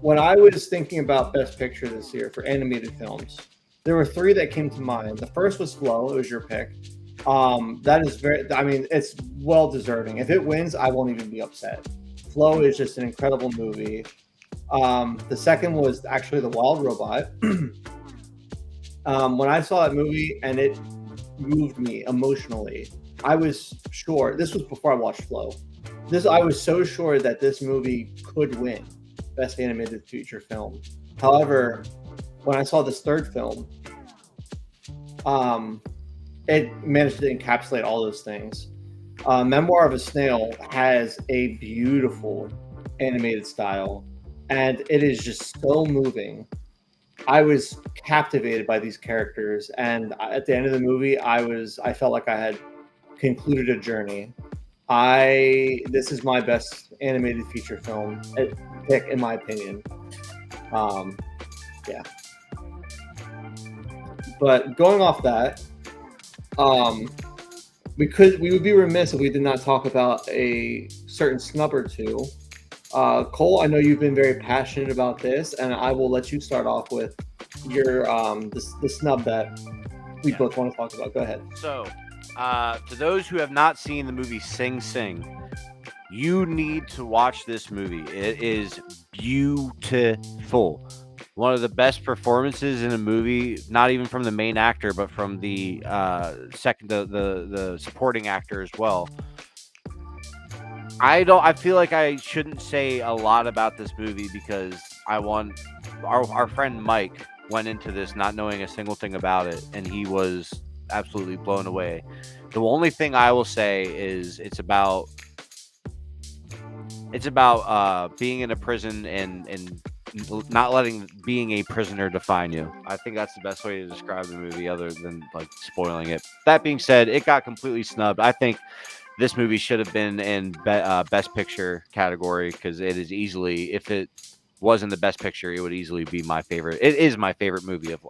C: when I was thinking about Best Picture this year for animated films, there were three that came to mind. The first was Flow. It was your pick. That is it's well deserving. If it wins, I won't even be upset. Flow is just an incredible movie. The second was actually The Wild Robot. When I saw that movie and it moved me emotionally, I was sure, this was before I watched Flow. I was so sure that this movie could win Best Animated Feature Film. However, when I saw this third film, it managed to encapsulate all those things. Memoir of a Snail has a beautiful animated style, and it is just so moving. I was captivated by these characters, and at the end of the movie, I felt like I had concluded a journey. This is my best animated feature film pick, in my opinion. Yeah. But going off that, we would be remiss if we did not talk about a certain snub or two. Cole, I know you've been very passionate about this, and I will let you start off with your the snub that we both want to talk about. Go ahead.
D: So, to those who have not seen the movie Sing Sing, you need to watch this movie. It is beautiful. One of the best performances in a movie, not even from the main actor, but from the the supporting actor as well. I feel like I shouldn't say a lot about this movie because our friend Mike went into this not knowing a single thing about it, and he was absolutely blown away. The only thing I will say is it's about being in a prison and not letting being a prisoner define you. I think that's the best way to describe the movie, other than like spoiling it. That being said, it got completely snubbed. I think this movie should have been in Best Picture category because it is easily, if it was in the Best Picture, it would easily be my favorite. It is my favorite movie of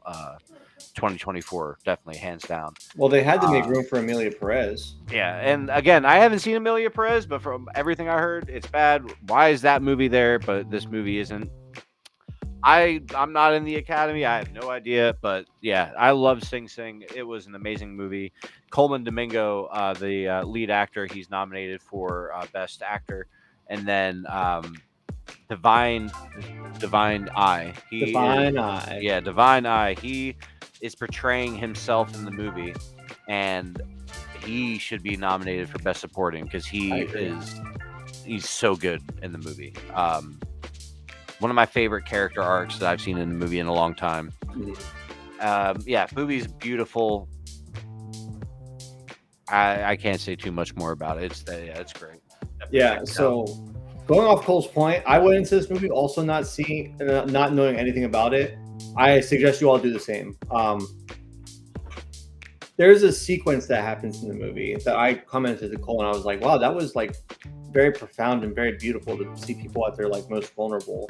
D: 2024, definitely, hands down.
C: Well, they had to make room for Amelia Perez.
D: Yeah, and again, I haven't seen Amelia Perez, but from everything I heard, it's bad. Why is that movie there, but this movie isn't? I'm not in the Academy. I have no idea, but yeah, I love Sing Sing. It was an amazing movie. Coleman Domingo, the lead actor, he's nominated for Best Actor, and then Divine Eye. Divine Eye. He is portraying himself in the movie, and he should be nominated for Best Supporting because he's so good in the movie. One of my favorite character arcs that I've seen in a movie in a long time. Movie's beautiful. I can't say too much more about it. It's great.
C: Yeah. So going off Cole's point, I went into this movie also not knowing anything about it. I suggest you all do the same. There's a sequence that happens in the movie that I commented to Cole, and I was like, wow, that was like very profound and very beautiful to see people at their like most vulnerable.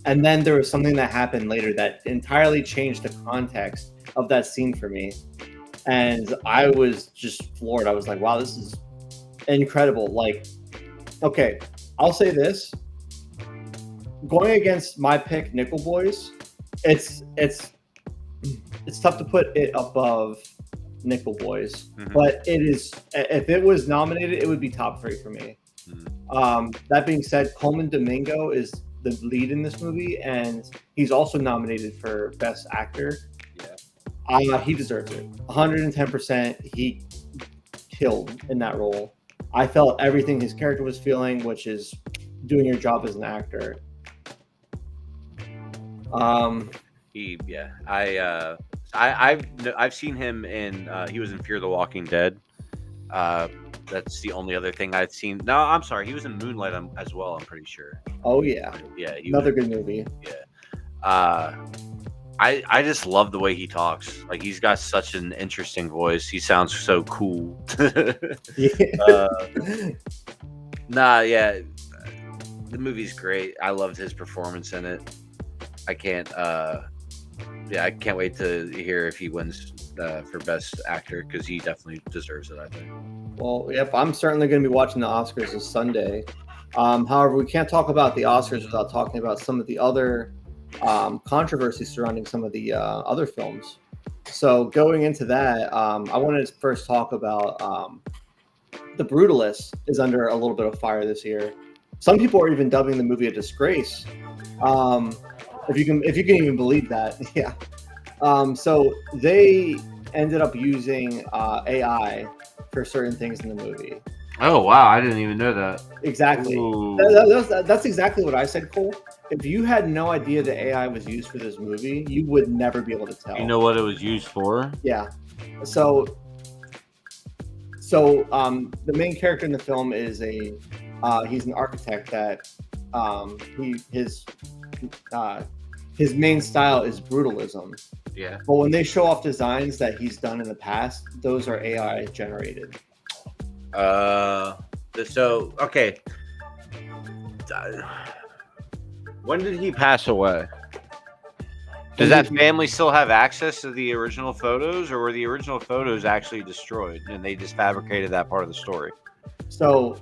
C: And then there was something that happened later that entirely changed the context of that scene for me. And I was just floored. I was like, wow, this is incredible. Like, okay, I'll say this. Going against my pick, Nickel Boys, it's tough to put it above Nickel Boys. Mm-hmm. But it is, if it was nominated, it would be top 3 for me. Mm-hmm. That being said, Coleman Domingo is the lead in this movie, and he's also nominated for Best Actor. Yeah, he deserves it. 110%. He killed in that role. I felt everything his character was feeling, which is doing your job as an actor.
D: I've seen him in. He was in Fear the Walking Dead. That's the only other thing I'd seen. No, I'm sorry. He was in Moonlight as well, I'm pretty sure.
C: Oh, yeah.
D: Yeah.
C: Another good movie.
D: Yeah. I just love the way he talks. Like, he's got such an interesting voice. He sounds so cool. Yeah. The movie's great. I loved his performance in it. I can't wait to hear if he wins for Best Actor, because he definitely deserves it, I think.
C: Well, yep, I'm certainly going to be watching the Oscars this Sunday. However, we can't talk about the Oscars without talking about some of the other controversy surrounding some of the other films. So going into that, I wanted to first talk about The Brutalist is under a little bit of fire this year. Some people are even dubbing the movie a disgrace. If you can even believe that. Yeah. So they ended up using AI for certain things in the movie.
D: Oh, wow. I didn't even know that.
C: Exactly. That's exactly what I said, Cole. If you had no idea the AI was used for this movie, you would never be able to tell.
D: You know what it was used for?
C: Yeah. So So the main character in the film is he's an architect that his main style is brutalism.
D: Yeah.
C: But when they show off designs that he's done in the past, those are AI generated.
D: So okay. When did he pass away? Does that family still have access to the original photos, or were the original photos actually destroyed and they just fabricated that part of the story?
C: So,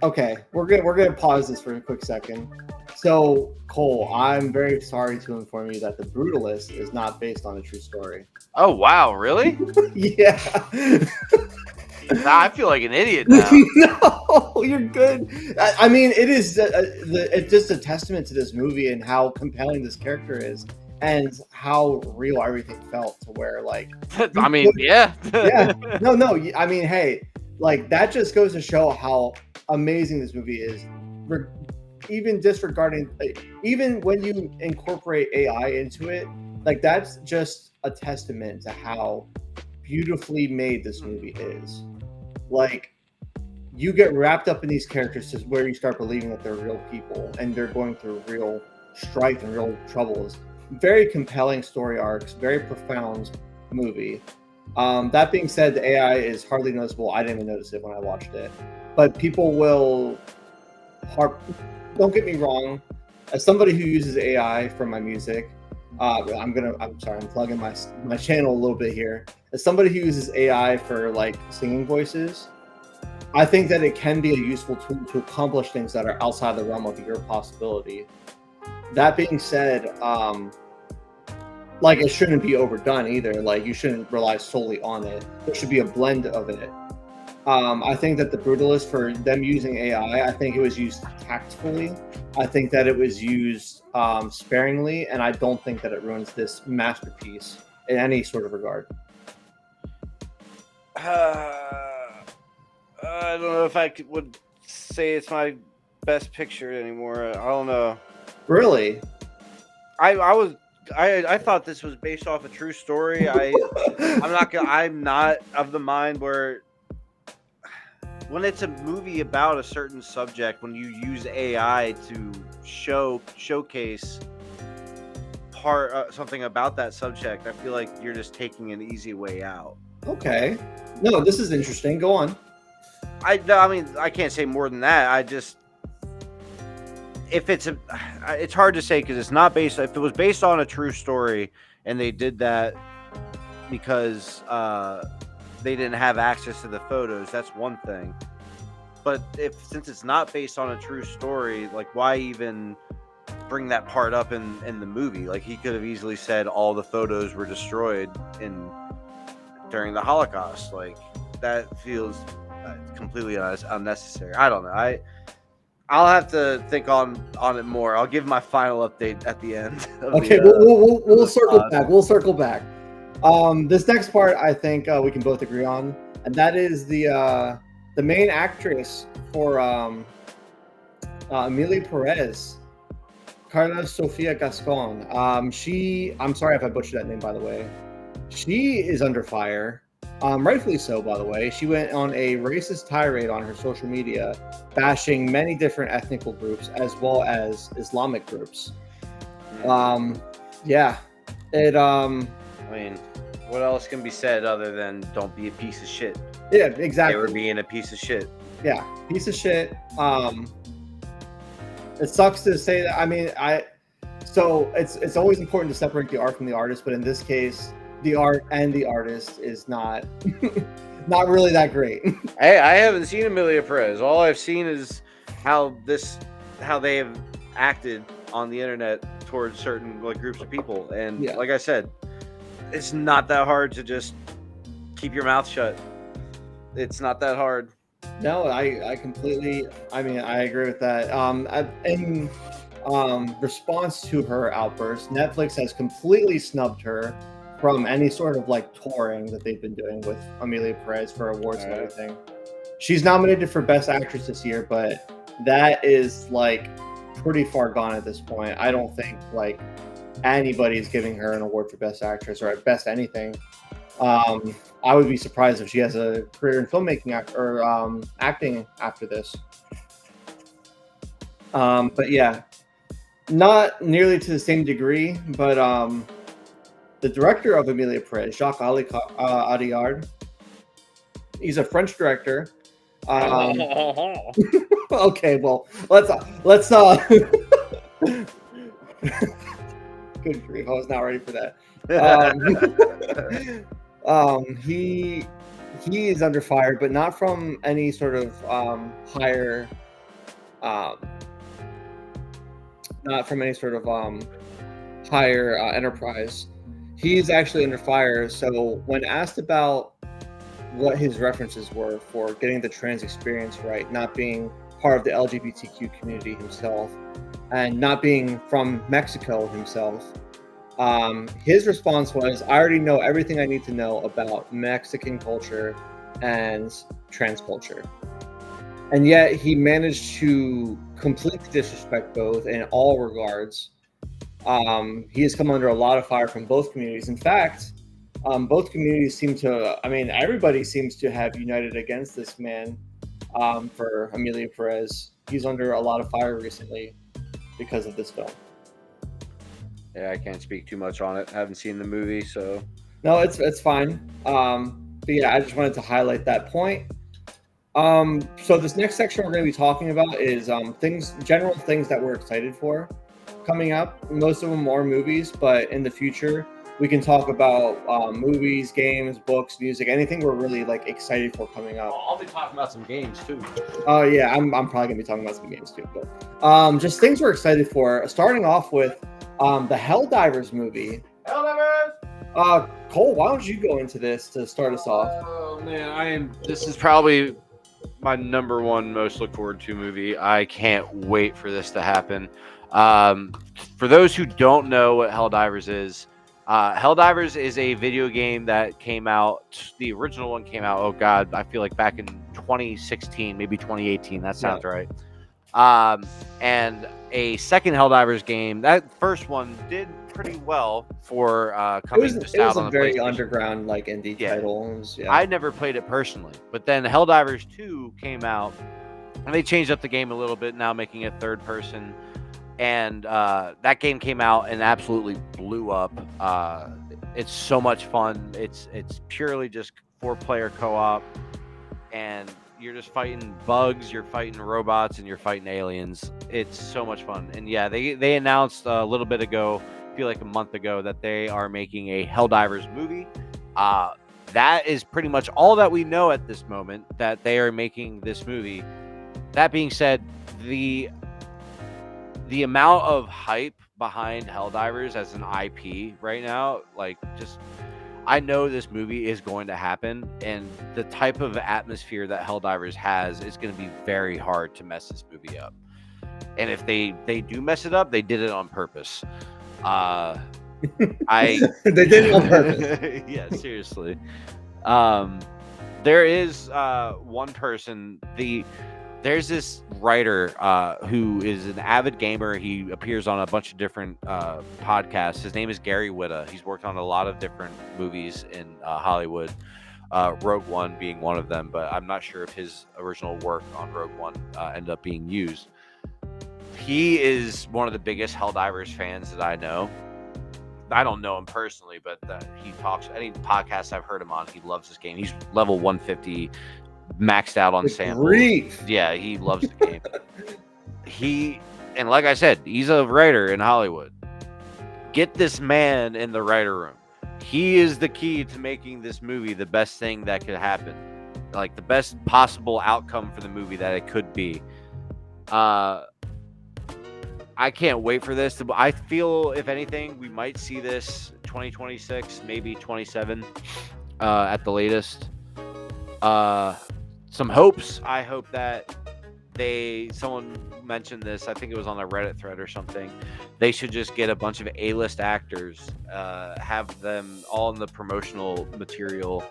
C: okay, we're gonna pause this for a quick second. So, Cole, I'm very sorry to inform you that The Brutalist is not based on a true story.
D: Oh wow, really?
C: Yeah.
D: I feel like an idiot now.
C: No, you're good. I mean, it is it's just a testament to this movie and how compelling this character is, and how real everything felt. To where, like,
D: I mean, yeah.
C: No. I mean, hey, like that just goes to show how amazing this movie is. Even disregarding, even when you incorporate AI into it, like that's just a testament to how beautifully made this movie is. Like, you get wrapped up in these characters to where you start believing that they're real people and they're going through real strife and real troubles. Very compelling story arcs, very profound movie. That being said, the AI is hardly noticeable. I didn't even notice it when I watched it, but people will don't get me wrong. As somebody who uses AI for my music, I'm plugging my channel a little bit here. As somebody who uses AI for like singing voices, I think that it can be a useful tool to accomplish things that are outside the realm of your possibility. That being said, like it shouldn't be overdone either. Like you shouldn't rely solely on it. There should be a blend of it. I think that The Brutalist, for them using AI, I think it was used tactfully. I think that it was used sparingly, and I don't think that it ruins this masterpiece in any sort of regard.
D: I don't know if I would say it's my best picture anymore. I don't know.
C: Really?
D: I thought this was based off a true story. I'm not of the mind where when it's a movie about a certain subject, when you use AI to showcase something about that subject, I feel like you're just taking an easy way out.
C: Okay. No, this is interesting. Go on.
D: I mean, I can't say more than that. It's hard to say because it's not based. If it was based on a true story and they did that because they didn't have access to the photos, that's one thing. But since it's not based on a true story, like why even bring that part up in the movie? Like he could have easily said all the photos were destroyed during the Holocaust. Like that feels completely unnecessary. I don't know. I'll have to think on it more. I'll give my final update at the end.
C: Okay, we'll circle back. We'll circle back. This next part, I think we can both agree on, and that is the main actress for Emilia Perez, Carla Sofia Gascon. I'm sorry if I butchered that name, by the way. She is under fire. Rightfully so, by the way. She went on a racist tirade on her social media, bashing many different ethnical groups as well as Islamic groups. Yeah.
D: I mean, what else can be said other than don't be a piece of shit?
C: Yeah, exactly.
D: They were being a piece of shit.
C: Yeah, piece of shit. It sucks to say that. I mean, so it's always important to separate the art from the artist, but in this case, the art and the artist is not really that great.
D: Hey, I haven't seen Emilia Perez. All I've seen is how they have acted on the internet towards certain groups of people, and like I said, it's not that hard to just keep your mouth shut. It's not that hard.
C: No, I completely. I mean, I agree with that. In response to her outburst, Netflix has completely snubbed her from any sort of touring that they've been doing with Emilia Perez for awards and everything. She's nominated for Best Actress this year, but that is pretty far gone at this point. I don't think anybody's giving her an award for Best Actress or at Best anything. I would be surprised if she has a career in filmmaking or acting after this. But yeah, not nearly to the same degree. But the director of Emilia Perez, Jacques Audiard, he's a French director. Okay, well, let's good grief, I was not ready for that. He is under fire, but not from any sort of higher, not from any sort of higher enterprise. He's actually under fire. So when asked about what his references were for getting the trans experience right, not being part of the LGBTQ community himself, and not being from Mexico himself, his response was, I already know everything I need to know about Mexican culture and trans culture. And yet he managed to completely disrespect both in all regards. He has come under a lot of fire from both communities. In fact, both communities seem to, everybody seems to have united against this man for Emilia Perez. He's under a lot of fire recently because of this film.
D: Yeah, I can't speak too much on it. I haven't seen the movie, so.
C: No, it's fine. But yeah, I just wanted to highlight that point. So this next section we're going to be talking about is general things that we're excited for coming up. Most of them are movies, but in the future we can talk about movies, games, books, music, anything we're really excited for coming up.
D: I'll be talking about some games too.
C: Oh yeah, I'm probably gonna be talking about some games too. But just things we're excited for. Starting off with the Helldivers movie.
D: Helldivers.
C: Cole, why don't you go into this to start us off?
D: Oh man, this is probably my number one most look forward to movie. I can't wait for this to happen. For those who don't know what Helldivers is a video game that came out. The original one came out, oh god, I feel like back in 2016, maybe 2018. That sounds right. And a second Helldivers game. That first one did pretty well for coming just out on the PlayStation. It was a very
C: underground indie title.
D: I never played it personally, but then Helldivers 2 came out, and they changed up the game a little bit, now making it third person. And that game came out and absolutely blew up. It's so much fun. It's purely just 4-player co-op, and you're just fighting bugs, you're fighting robots, and you're fighting aliens. It's so much fun. And yeah, they announced a little bit ago, I feel like a month ago, that they are making a Helldivers movie. That is pretty much all that we know at this moment, that they are making this movie. That being said, the amount of hype behind Helldivers as an IP right now, I know this movie is going to happen, and the type of atmosphere that Helldivers has is going to be very hard to mess this movie up. And if they do mess it up, they did it on purpose.
C: They did it on purpose.
D: Yeah, seriously. There is one person, there's this writer who is an avid gamer. He appears on a bunch of different podcasts. His name is Gary Whitta. He's worked on a lot of different movies in Hollywood, Rogue One being one of them, but I'm not sure if his original work on Rogue One ended up being used. He is one of the biggest Helldivers fans that I know. I don't know him personally, but he talks, any podcast I've heard him on, he loves this game. He's level 150, maxed out on samples. Yeah, he loves the game. And like I said, he's a writer in Hollywood. Get this man in the writer room. He is the key to making this movie the best thing that could happen. The best possible outcome for the movie that it could be. I can't wait for this. I feel, if anything, we might see this 2026, maybe 27 at the latest. Some hopes. I hope that someone mentioned this, I think it was on a Reddit thread or something. They should just get a bunch of A-list actors, have them all in the promotional material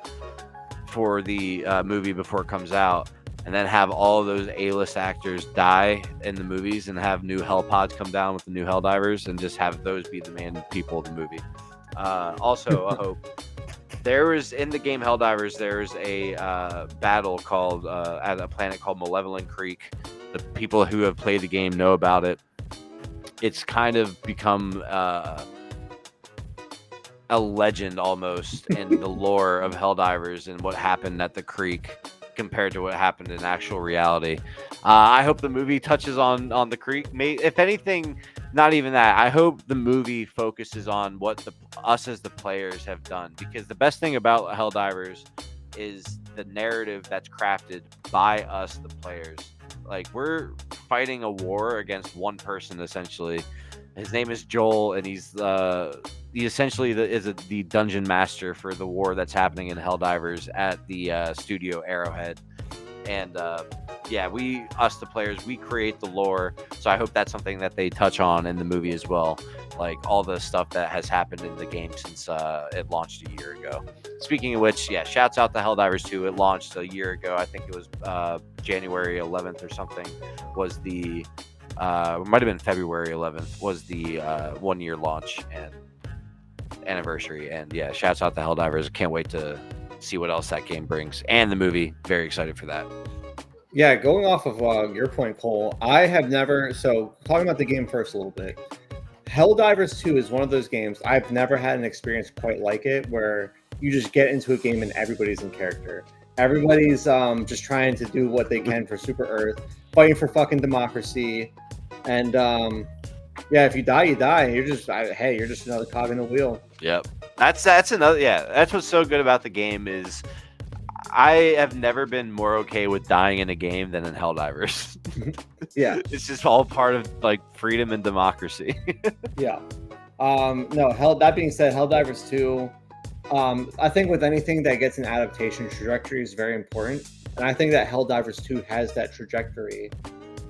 D: for the movie before it comes out, and then have all of those A-list actors die in the movies, and have new Hellpods come down with the new Helldivers, and just have those be the main people of the movie. Also, a hope There was in the game Helldivers. There's a battle called at a planet called Malevolent Creek. The people who have played the game know about it. It's kind of become a legend almost in the lore of Helldivers and what happened at the creek compared to what happened in actual reality. I hope the movie touches on the creek. If anything, not even that. I hope the movie focuses on what us as the players have done, because the best thing about Helldivers is the narrative that's crafted by us, the players. Like, we're fighting a war against one person essentially. His name is Joel, and he essentially is the dungeon master for the war that's happening in Helldivers at the studio Arrowhead. And yeah, us the players, we create the lore. So I hope that's something that they touch on in the movie as well, like all the stuff that has happened in the game since it launched a year ago. Speaking of which, yeah, shouts out to Helldivers 2. It launched a year ago. I think it was January 11th or something was the it might have been February 11th was the 1 year launch and anniversary. And yeah, shouts out to Helldivers. Can't wait to see what else that game brings, and the movie. Very excited for that.
C: Yeah, going off of your point, Cole, I have never. So talking about the game first a little bit. Helldivers 2 is one of those games I've never had an experience quite like it, where you just get into a game and everybody's in character. Everybody's just trying to do what they can for Super Earth, fighting for fucking democracy. And yeah, if you die, you die. You're just you're just another cog in the wheel.
D: Yep. That's another. Yeah, that's what's so good about the game is I have never been more okay with dying in a game than in Helldivers.
C: Yeah,
D: it's just all part of like freedom and democracy.
C: Yeah. No. That being said, Helldivers 2. I think with anything that gets an adaptation, trajectory is very important, and I think that Helldivers 2 has that trajectory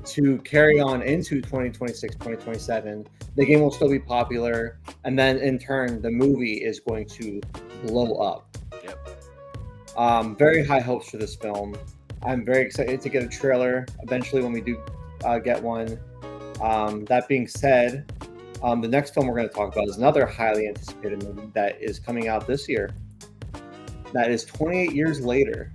C: to carry on into 2026, 2027. The game will still be popular, and then in turn, the movie is going to blow up.
D: Yep.
C: Very high hopes for this film. I'm very excited to get a trailer eventually when we do get one. That being said, the next film we're going to talk about is another highly anticipated movie that is coming out this year. That is 28 years later.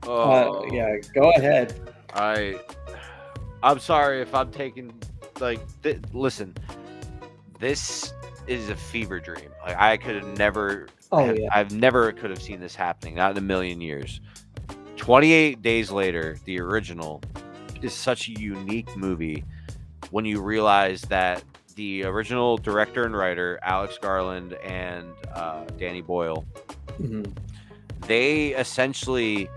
C: Yeah, go ahead.
D: I'm sorry if I'm taking listen, this is a fever dream. Like, I could have never I've never could have seen this happening, not in a million years. 28 Days Later, the original, is such a unique movie when you realize that the original director and writer, Alex Garland and Danny Boyle, they essentially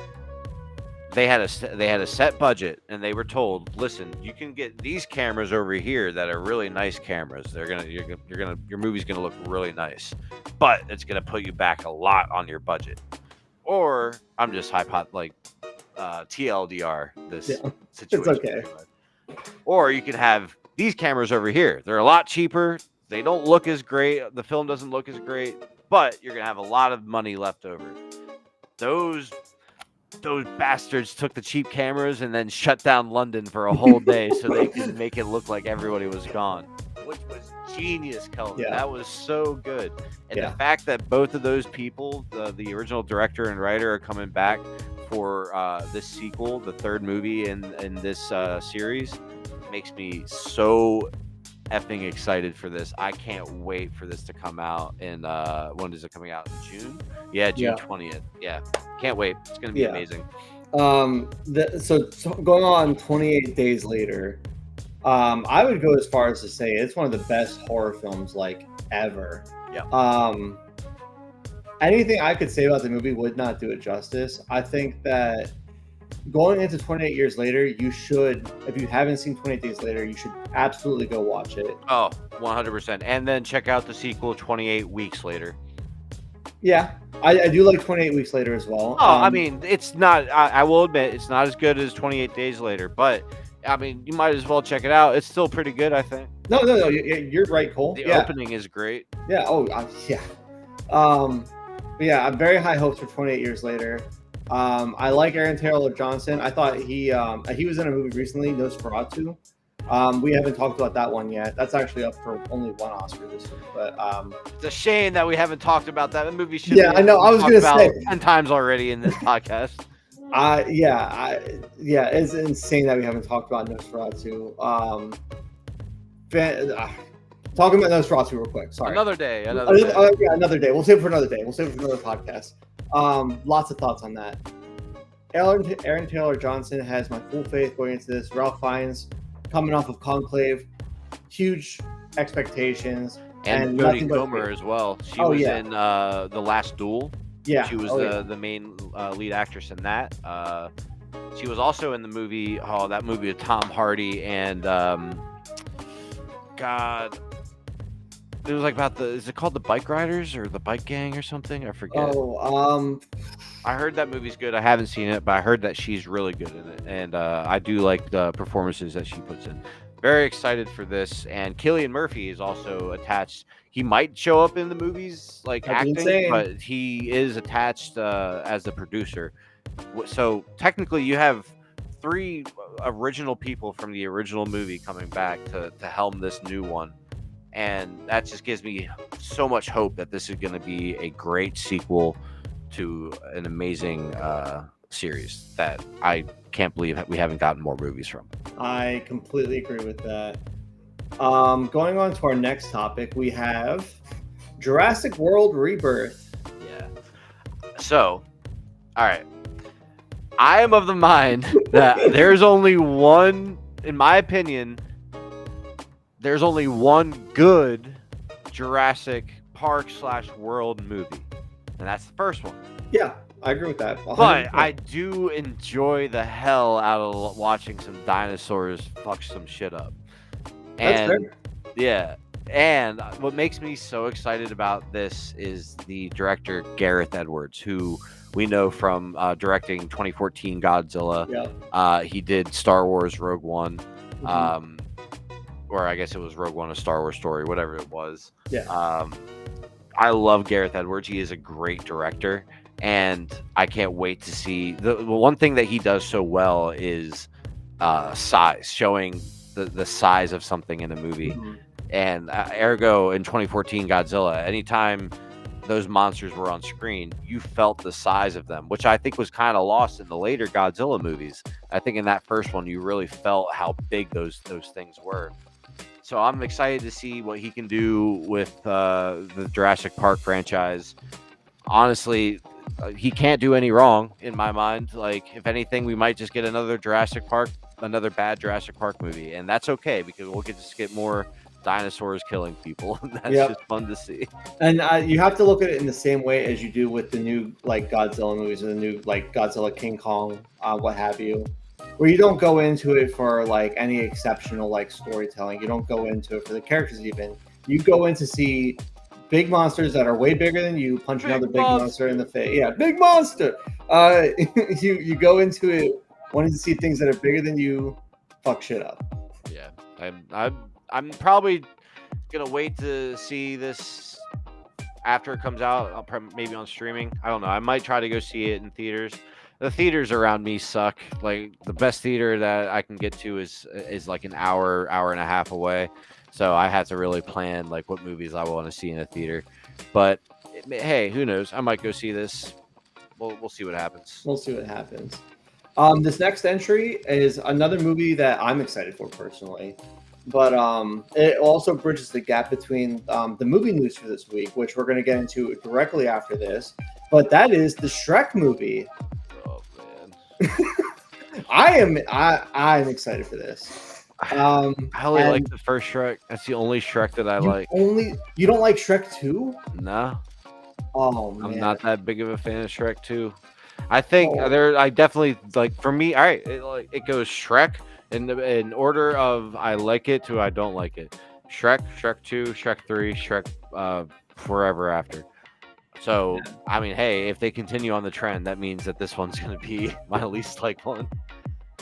D: they had a set budget, and they were told, listen, you can get these cameras over here that are really nice cameras. Your movie's gonna look really nice, but it's gonna put you back a lot on your budget. Or I'm just TLDR this situation.
C: It's okay.
D: Or you can have these cameras over here. They're a lot cheaper. They don't look as great. The film doesn't look as great, but you're gonna have a lot of money left over. Those bastards took the cheap cameras and then shut down London for a whole day so they could make it look like everybody was gone, which was genius, Kelvin.
C: Yeah.
D: That was so good. And the fact that both of those people, the original director and writer, are coming back for this sequel, the third movie in this series, makes me so effing excited for this. I can't wait for this to come out. And when is it coming out? In June? Yeah, June 20th. Yeah, can't wait. It's gonna be amazing.
C: So going on 28 Days Later, I would go as far as to say it's one of the best horror films ever.
D: Yeah.
C: Anything I could say about the movie would not do it justice. I think that going into 28 Years Later, you should, if you haven't seen 28 Days Later, you should absolutely go watch it.
D: Oh, 100%. And then check out the sequel, 28 Weeks Later.
C: Yeah, I do like 28 Weeks Later as well.
D: Oh, I mean, it's not, I will admit, it's not as good as 28 Days Later, but, I mean, you might as well check it out. It's still pretty good, I think.
C: No, you're right, Cole.
D: The opening is great.
C: Yeah, yeah. But yeah, I'm very high hopes for 28 Years Later. I like Aaron Taylor Johnson. I thought he was in a movie recently, Nosferatu. We haven't talked about that one yet. That's actually up for only one Oscar this week. But
D: it's a shame that we haven't talked about that. The movie should
C: I know. I was gonna say
D: 10 times already in this podcast.
C: It's insane that we haven't talked about Nosferatu. Talking about Nosferatu real quick. Sorry.
D: Another day.
C: Another day. We'll save it for another day. We'll save it for another podcast. Lots of thoughts on that. Aaron Taylor Johnson has my full faith going into this. Ralph Fiennes coming off of Conclave, huge expectations,
D: and Jodie Comer as well. She was in The Last Duel.
C: Yeah,
D: she was the main lead actress in that. She was also in the movie. That movie with Tom Hardy and God. It was like about is it called The Bike Riders or The Bike Gang or something? I forget. I heard that movie's good. I haven't seen it, but I heard that she's really good in it. And I do like the performances that she puts in. Very excited for this. And Cillian Murphy is also attached. He might show up in the movies like acting, but he is attached as the producer. So technically you have 3 original people from the original movie coming back to helm this new one. And that just gives me so much hope that this is going to be a great sequel to an amazing series that I can't believe we haven't gotten more movies from.
C: I completely agree with that. Going on to our next topic, we have Jurassic World Rebirth.
D: Yeah. So, all right. I am of the mind that there's only one, in my opinion, there's only one good Jurassic Park / World movie. And that's the first one.
C: Yeah, I agree with that. 100%.
D: But I do enjoy the hell out of watching some dinosaurs fuck some shit up. And
C: that's fair.
D: Yeah. And what makes me so excited about this is the director Gareth Edwards, who we know from directing 2014 Godzilla.
C: Yeah.
D: He did Star Wars Rogue One.
C: Mm-hmm.
D: Or I guess it was Rogue One, A Star Wars Story, whatever it was.
C: Yeah.
D: I love Gareth Edwards. He is a great director, and I can't wait to see the one thing that he does so well is size, showing the size of something in a movie.
C: Mm-hmm.
D: And ergo, in 2014 Godzilla, anytime those monsters were on screen, you felt the size of them, which I think was kind of lost in the later Godzilla movies. I think in that first one, you really felt how big those things were. So I'm excited to see what he can do with the Jurassic Park franchise. Honestly, he can't do any wrong in my mind. Like, if anything, we might just get another bad Jurassic Park movie, and that's okay because we'll just get more dinosaurs killing people. That's just fun to see.
C: And you have to look at it in the same way as you do with the new like Godzilla movies or the new like Godzilla, King Kong, what have you, where you don't go into it for like any exceptional like storytelling. You don't go into it for the characters even. You go in to see big monsters that are way bigger than you punch another big monster in the face. Yeah, big monster. You go into it wanting to see things that are bigger than you fuck shit up.
D: Yeah, I'm probably gonna wait to see this after it comes out. Maybe on streaming. I don't know. I might try to go see it in theaters. The theaters around me suck. Like, the best theater that I can get to is like an hour and a half away. So I have to really plan like what movies I want to see in a theater. But hey, who knows? I might go see this. We'll see what happens.
C: We'll see what happens. This next entry is another movie that I'm excited for personally. But it also bridges the gap between the movie news for this week, which we're going to get into directly after this. But that is the Shrek movie.
D: Oh man,
C: I'm excited for this.
D: I only like the first Shrek. That's the only Shrek that I like.
C: You don't like Shrek 2?
D: No.
C: Oh man,
D: I'm not that big of a fan of Shrek 2. I think I definitely like. For me, all right, it goes Shrek. In order of I like it to I don't like it. Shrek, Shrek 2, Shrek 3, Shrek Forever After. So, I mean, hey, if they continue on the trend, that means that this one's going to be my least liked one.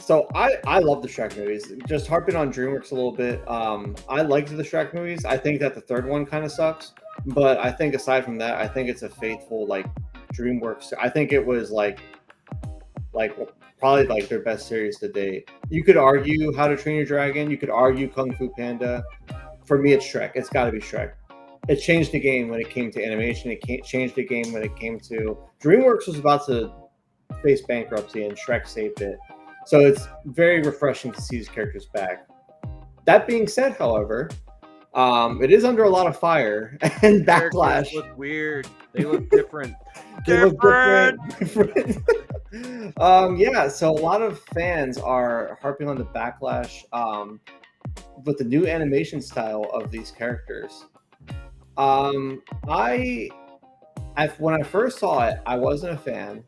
C: So, I love the Shrek movies. Just harping on DreamWorks a little bit. I liked the Shrek movies. I think that the third one kind of sucks. But I think aside from that, I think it's a faithful, like, DreamWorks. I think it was, like probably like their best series to date. You could argue How to Train Your Dragon. You could argue Kung Fu Panda. For me, it's Shrek. It's got to be Shrek. It changed the game when it came to animation. It changed the game when it came to DreamWorks was about to face bankruptcy, and Shrek saved it. So it's very refreshing to see these characters back. That being said, however, it is under a lot of fire and backlash.
E: They look weird. They look different.
C: They look different. Yeah, so a lot of fans are harping on the backlash with the new animation style of these characters. When I first saw it, I wasn't a fan,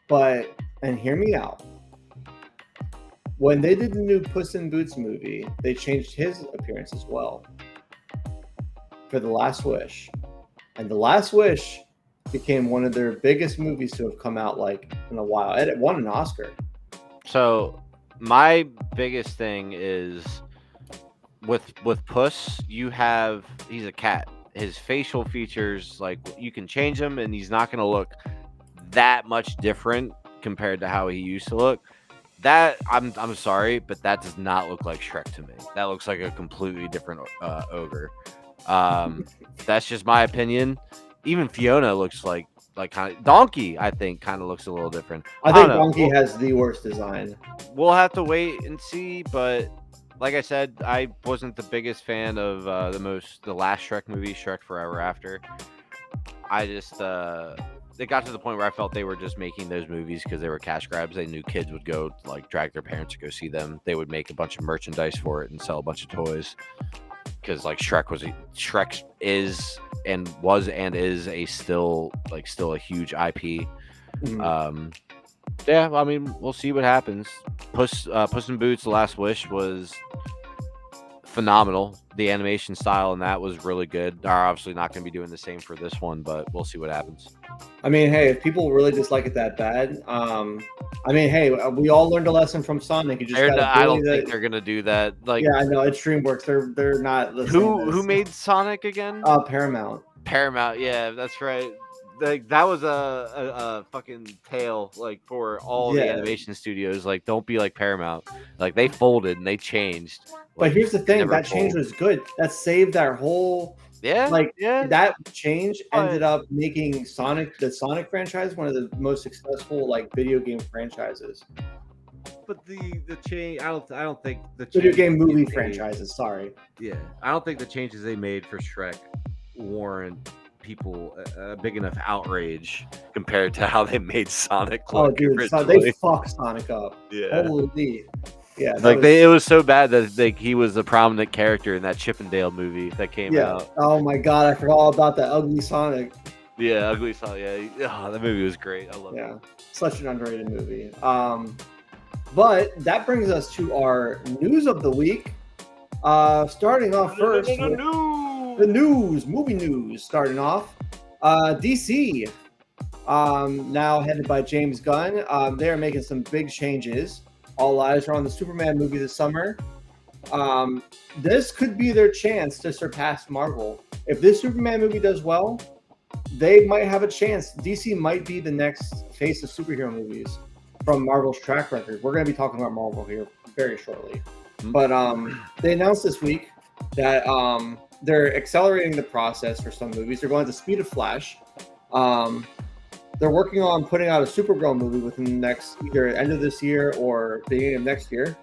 C: and hear me out. When they did the new Puss in Boots movie, they changed his appearance as well for The Last Wish. And The Last Wish became one of their biggest movies to have come out like in a while. And it won an Oscar.
E: So my biggest thing is with Puss, he's a cat. His facial features, like, you can change him and he's not going to look that much different compared to how he used to look. That I'm sorry, but that does not look like Shrek to me. That looks like a completely different ogre. That's just my opinion. Even Fiona looks like kind of Donkey. I think kind of looks a little different.
C: I think Donkey has the worst design.
E: We'll have to wait and see. But like I said, I wasn't the biggest fan of the last Shrek movie, Shrek Forever After. I just it got to the point where I felt they were just making those movies because they were cash grabs. They knew kids would go like drag their parents to go see them. They would make a bunch of merchandise for it and sell a bunch of toys. Because like Shrek is and is a still a huge IP. Mm-hmm. Yeah, I mean, we'll see what happens. Puss in Boots: The Last Wish was phenomenal. The animation style and that was really good. They're obviously not going to be doing the same for this one, but we'll see what happens.
C: I mean, hey, if people really dislike it that bad, I mean, hey, we all learned a lesson from Sonic. You just
E: I don't think they're gonna do that. Like,
C: yeah, I know it's DreamWorks. They're not listening.
E: Who made Sonic again?
C: Paramount.
E: Paramount. Yeah, that's right. Like, that was a fucking tale, like, for all the animation studios. Like, don't be like Paramount. Like, they folded and they changed.
C: But here's the thing: that change was good. That saved our whole.
E: Yeah.
C: That change ended up making the Sonic franchise one of the most successful video game franchises.
E: But the change, I don't think the
C: video game movie franchises. Sorry.
E: Yeah, I don't think the changes they made for Shrek warrant people a big enough outrage compared to how they made Sonic look.
C: Oh, dude, they fucked Sonic up.
E: Yeah.
C: Holy. Yeah,
E: it was so bad that he was a prominent character in that Chippendale movie that came out.
C: Oh my god, I forgot all about that ugly Sonic.
E: Yeah, ugly Sonic. Yeah, that movie was great. I love it. Yeah,
C: such an underrated movie. But that brings us to our news of the week. Starting off first with the movie news. Starting off, DC, now headed by James Gunn. They are making some big changes. All eyes are on the Superman movie this summer. This could be their chance to surpass Marvel. If this Superman movie does well, they might have a chance. DC might be the next face of superhero movies from Marvel's track record. We're going to be talking about Marvel here very shortly. But they announced this week that they're accelerating the process for some movies. They're going at the speed of Flash. They're working on putting out a Supergirl movie within the next either end of this year or beginning of next year.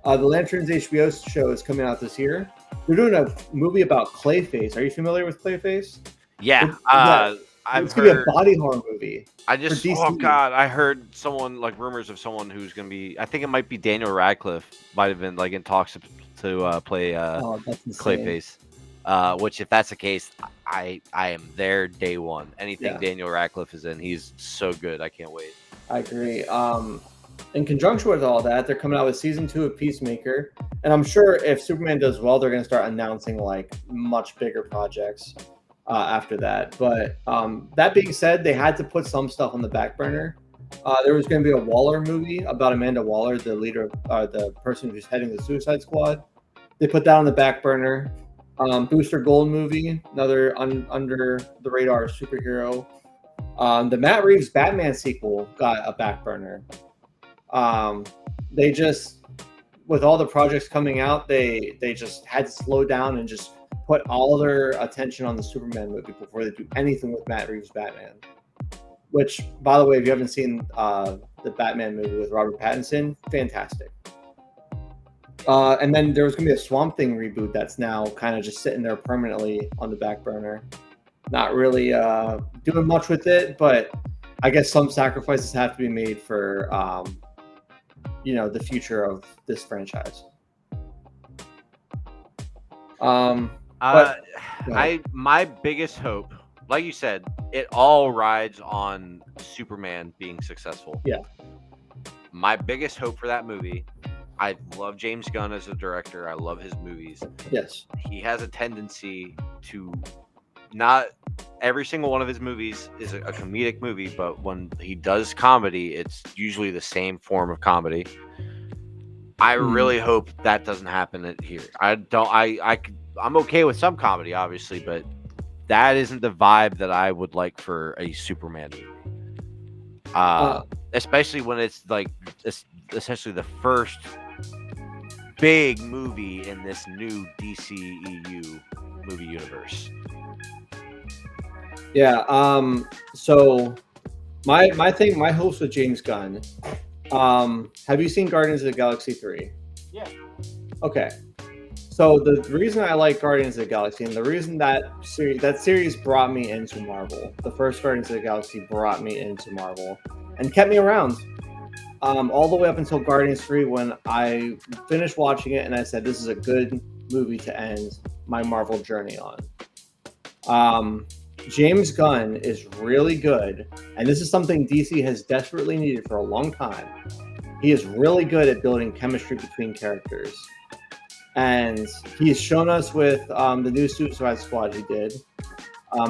C: The Lanterns HBO show is coming out this year. They're doing a movie about Clayface. Are you familiar with Clayface?
E: Yeah.
C: It's going to be a body horror movie.
E: I heard someone, rumors of someone who's going to be, I think it might be Daniel Radcliffe, might have been in talks to play Clayface. Which, if that's the case, I am there day one. Anything Daniel Radcliffe is in, he's so good. I can't wait.
C: I agree. In conjunction with all that, they're coming out with season 2 of Peacemaker, and I'm sure if Superman does well, they're going to start announcing much bigger projects after that. But that being said, they had to put some stuff on the back burner. There was going to be a Waller movie about Amanda Waller, the leader, the person who's heading the Suicide Squad. They put that on the back burner. Booster Gold movie, another under the radar superhero. The Matt Reeves Batman sequel got a back burner. They just, with all the projects coming out, they just had to slow down and just put all their attention on the Superman movie before they do anything with Matt Reeves' Batman. Which, by the way, if you haven't seen the Batman movie with Robert Pattinson, fantastic. And then there was going to be a Swamp Thing reboot that's now kind of just sitting there permanently on the back burner. Not really doing much with it, but I guess some sacrifices have to be made for, the future of this franchise.
E: My biggest hope, like you said, it all rides on Superman being successful.
C: Yeah.
E: My biggest hope for that movie, I love James Gunn as a director. I love his movies.
C: Yes.
E: He has a tendency to not every single one of his movies is a comedic movie, but when he does comedy, it's usually the same form of comedy. I really hope that doesn't happen here. I'm okay with some comedy, obviously, but that isn't the vibe that I would like for a Superman movie. Especially when it's like essentially the first big movie in this new DCEU movie universe.
C: Yeah. So my hopes with James Gunn. Have you seen Guardians of the Galaxy 3?
E: Yeah.
C: Okay. So the reason I like Guardians of the Galaxy, and the reason that series brought me into Marvel, the first Guardians of the Galaxy brought me into Marvel and kept me around all the way up until Guardians 3, when I finished watching it and I said, this is a good movie to end my Marvel journey on. James Gunn is really good, and this is something DC has desperately needed for a long time. He is really good at building chemistry between characters. And he's shown us with the new Suicide Squad he did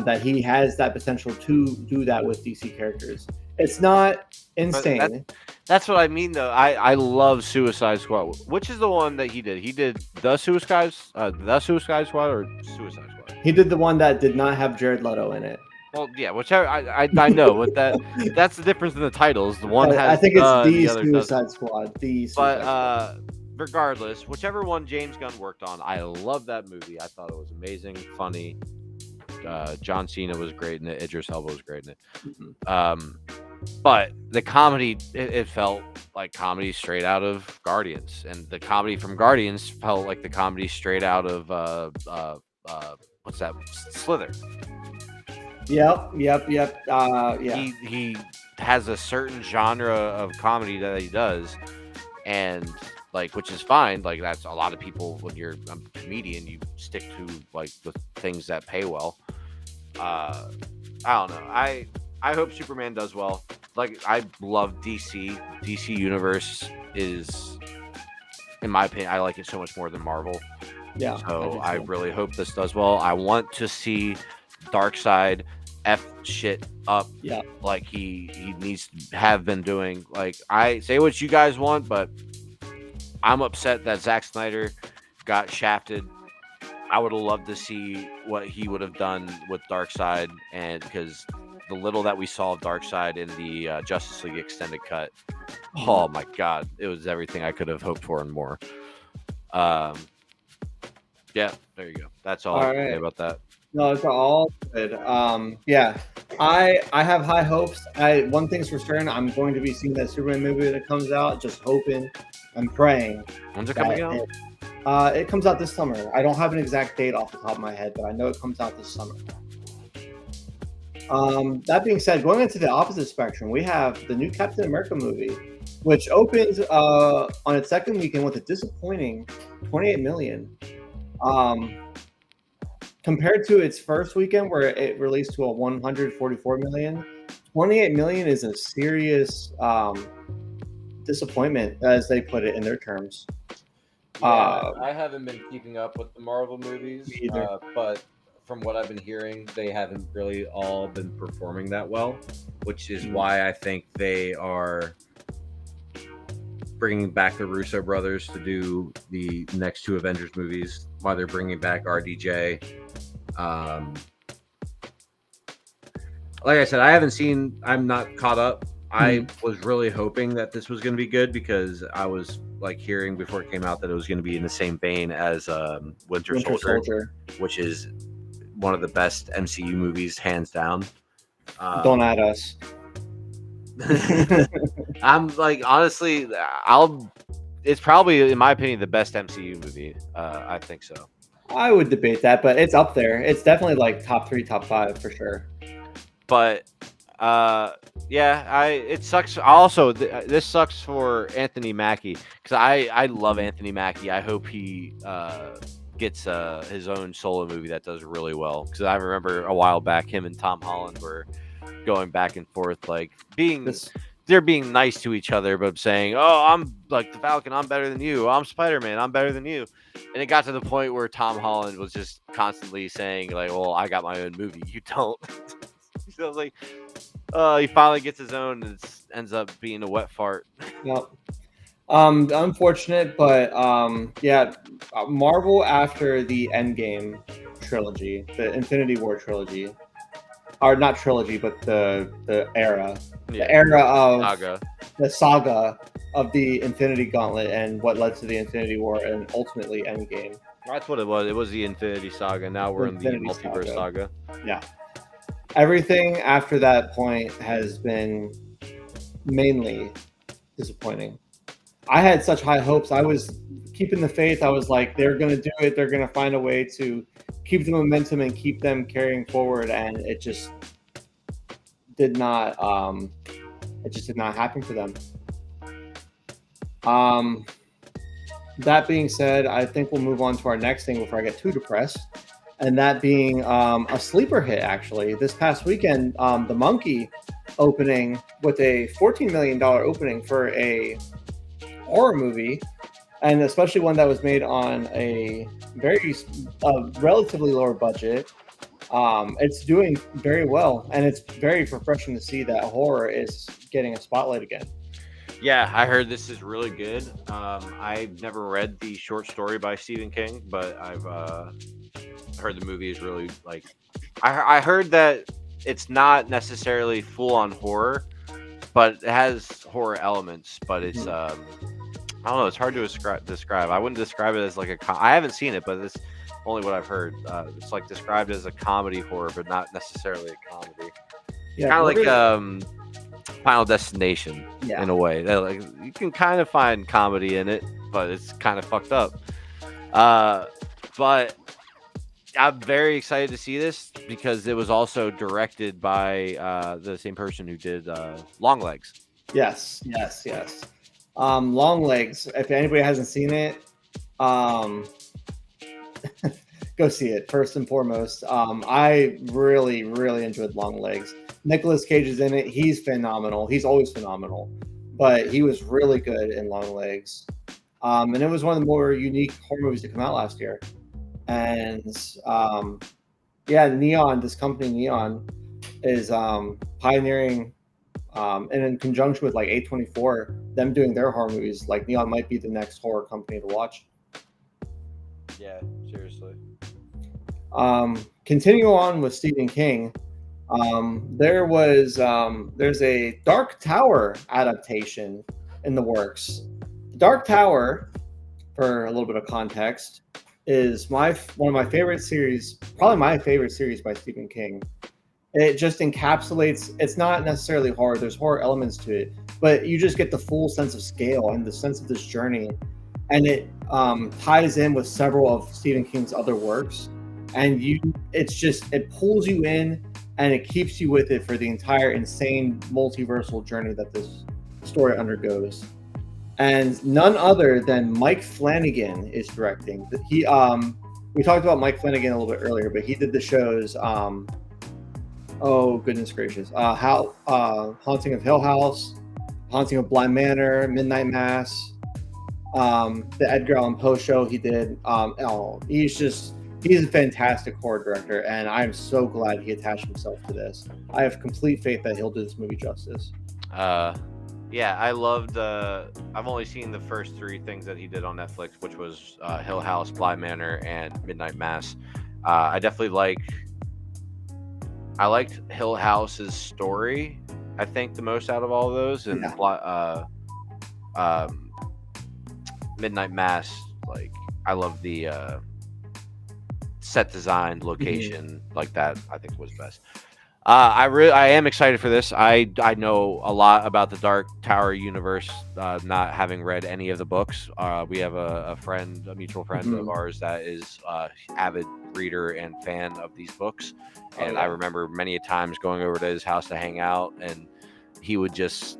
C: that he has that potential to do that with DC characters. It's not insane.
E: That's what I mean, though. I love Suicide Squad. Which is the one that he did? He did the Suicide Squad or Suicide Squad?
C: He did the one that did not have Jared Leto in it.
E: Well, yeah, whichever. I know, but that's the difference in the titles. The one has.
C: I think it's
E: the
C: Suicide Squad.
E: Squad. Regardless, whichever one James Gunn worked on, I love that movie. I thought it was amazing, funny. John Cena was great in it. Idris Elba was great in it. Mm-hmm. But the comedy, it felt like comedy straight out of Guardians, and the comedy from Guardians felt like the comedy straight out of what's that? Slither.
C: Yep. Yeah.
E: He has a certain genre of comedy that he does, and which is fine. Like, that's a lot of people. When you're a comedian, you stick to the things that pay well. I don't know. I hope Superman does well. I love DC. DC Universe is, in my opinion, I like it so much more than Marvel.
C: Yeah.
E: So I really hope this does well. I want to see Darkseid F shit up.
C: Yeah.
E: Like he needs to have been doing. I say what you guys want, but I'm upset that Zack Snyder got shafted. I would have loved to see what he would have done with Darkseid, and because the little that we saw of Darkseid in the Justice League extended cut, oh my god, it was everything I could have hoped for and more. Yeah, there you go. That's all I can say about that.
C: No, it's all good. Yeah, I have high hopes. One thing's for certain, I'm going to be seeing that Superman movie that comes out. Just hoping and praying.
E: When's it coming out?
C: It comes out this summer. I don't have an exact date off the top of my head, but I know it comes out this summer. That being said, going into the opposite spectrum, we have the new Captain America movie, which opens on its second weekend with a disappointing 28 million. Compared to its first weekend, where it released to a 144 million, 28 million is a serious disappointment, as they put it in their terms.
E: Yeah, I haven't been keeping up with the Marvel movies,
C: either.
E: But from what I've been hearing, they haven't really all been performing that well, which is why I think they are bringing back the Russo brothers to do the next two Avengers movies, why they're bringing back RDJ. Like I said, I'm not caught up I was really hoping that this was going to be good because I was like hearing before it came out that it was going to be in the same vein as Winter Soldier, which is one of the best MCU movies, hands down.
C: Don't add us.
E: I'm like, honestly, it's probably, in my opinion, the best MCU movie. I think so.
C: I would debate that, but it's up there. It's definitely like top 3, top 5 for sure.
E: But yeah, it sucks. Also, this sucks for Anthony Mackie because I love Anthony Mackie. I hope he gets his own solo movie that does really well. Because I remember a while back, him and Tom Holland were going back and forth, like they're being nice to each other, but saying, "Oh, I'm like the Falcon. I'm better than you. I'm Spider-Man. I'm better than you." And it got to the point where Tom Holland was just constantly saying, like, "Well, I got my own movie. You don't." So I was like, he finally gets his own, and it ends up being a wet fart.
C: Yep. Unfortunate, but yeah, Marvel after the Endgame trilogy, the Infinity War trilogy, or not trilogy, but the era, the era of the saga of the Infinity Gauntlet and what led to the Infinity War and ultimately Endgame.
E: That's what it was. It was the Infinity Saga. Now we're in the Multiverse Saga.
C: Yeah. Everything after that point has been mainly disappointing. I had such high hopes. I was keeping the faith. I was like, they're going to do it. They're going to find a way to keep the momentum and keep them carrying forward. And it just did not. It just did not happen for them. That being said, I think we'll move on to our next thing before I get too depressed. And that being a sleeper hit, actually. This past weekend, The Monkey opening with a $14 million opening for a horror movie, and especially one that was made on a relatively lower budget. It's doing very well, and it's very refreshing to see that horror is getting a spotlight again.
E: Yeah, I heard this is really good. I've never read the short story by Stephen King, but I've heard the movie is really like. I heard that it's not necessarily full on horror, but it has horror elements. But it's I don't know. It's hard to describe. I wouldn't describe it as like I haven't seen it, but it's only what I've heard. It's like described as a comedy horror, but not necessarily a comedy. Yeah, kind of like Final Destination in a way. Like you can kind of find comedy in it, but it's kind of fucked up. But I'm very excited to see this because it was also directed by the same person who did Longlegs.
C: Yes. Longlegs. If anybody hasn't seen it, go see it first and foremost. I really enjoyed Longlegs. Nicolas Cage is in it. He's phenomenal. He's always phenomenal, but he was really good in Longlegs. And it was one of the more unique horror movies to come out last year. And Neon, this company Neon, is pioneering, and in conjunction with like A24, them doing their horror movies. Like Neon might be the next horror company to watch.
E: Yeah, seriously.
C: Continue on with Stephen King. There's a Dark Tower adaptation in the works. Dark Tower, for a little bit of context, is one of my favorite series, probably my favorite series by Stephen King. It just encapsulates, it's not necessarily horror, there's horror elements to it, but you just get the full sense of scale and the sense of this journey. And it ties in with several of Stephen King's other works. And it pulls you in and it keeps you with it for the entire insane multiversal journey that this story undergoes. And none other than Mike Flanagan is directing. We talked about Mike Flanagan a little bit earlier, but he did the shows. Oh goodness gracious! Haunting of Hill House, Haunting of Bly Manor, Midnight Mass, the Edgar Allan Poe show he did. He's a fantastic horror director, and I'm so glad he attached himself to this. I have complete faith that he'll do this movie justice.
E: Yeah, I loved. I've only seen the first 3 things that he did on Netflix, which was Hill House, Bly Manor, and Midnight Mass. I definitely liked Hill House's story. I think, the most out of all of those. And Midnight Mass, like, I love the set design, location, like that. I think was best. I am excited for this. I know a lot about the Dark Tower universe, not having read any of the books. We have a mutual friend of ours that is avid reader and fan of these books, and I remember many a times going over to his house to hang out, and he would just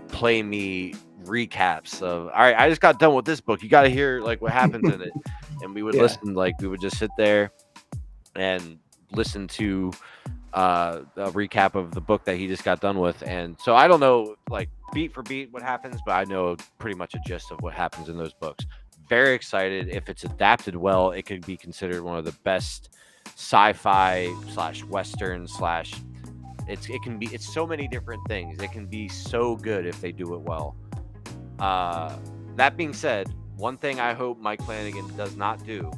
E: play me recaps of, all right, I just got done with this book. You got to hear like what happens in it, and we would listen. Like, we would just sit there and listen to a recap of the book that he just got done with. And so I don't know like beat for beat what happens, but I know pretty much a gist of what happens in those books. Very excited. If it's adapted well, it could be considered one of the best sci-fi / western / it's so many different things. It can be so good if they do it well. That being said, one thing I hope Mike Flanagan does not do,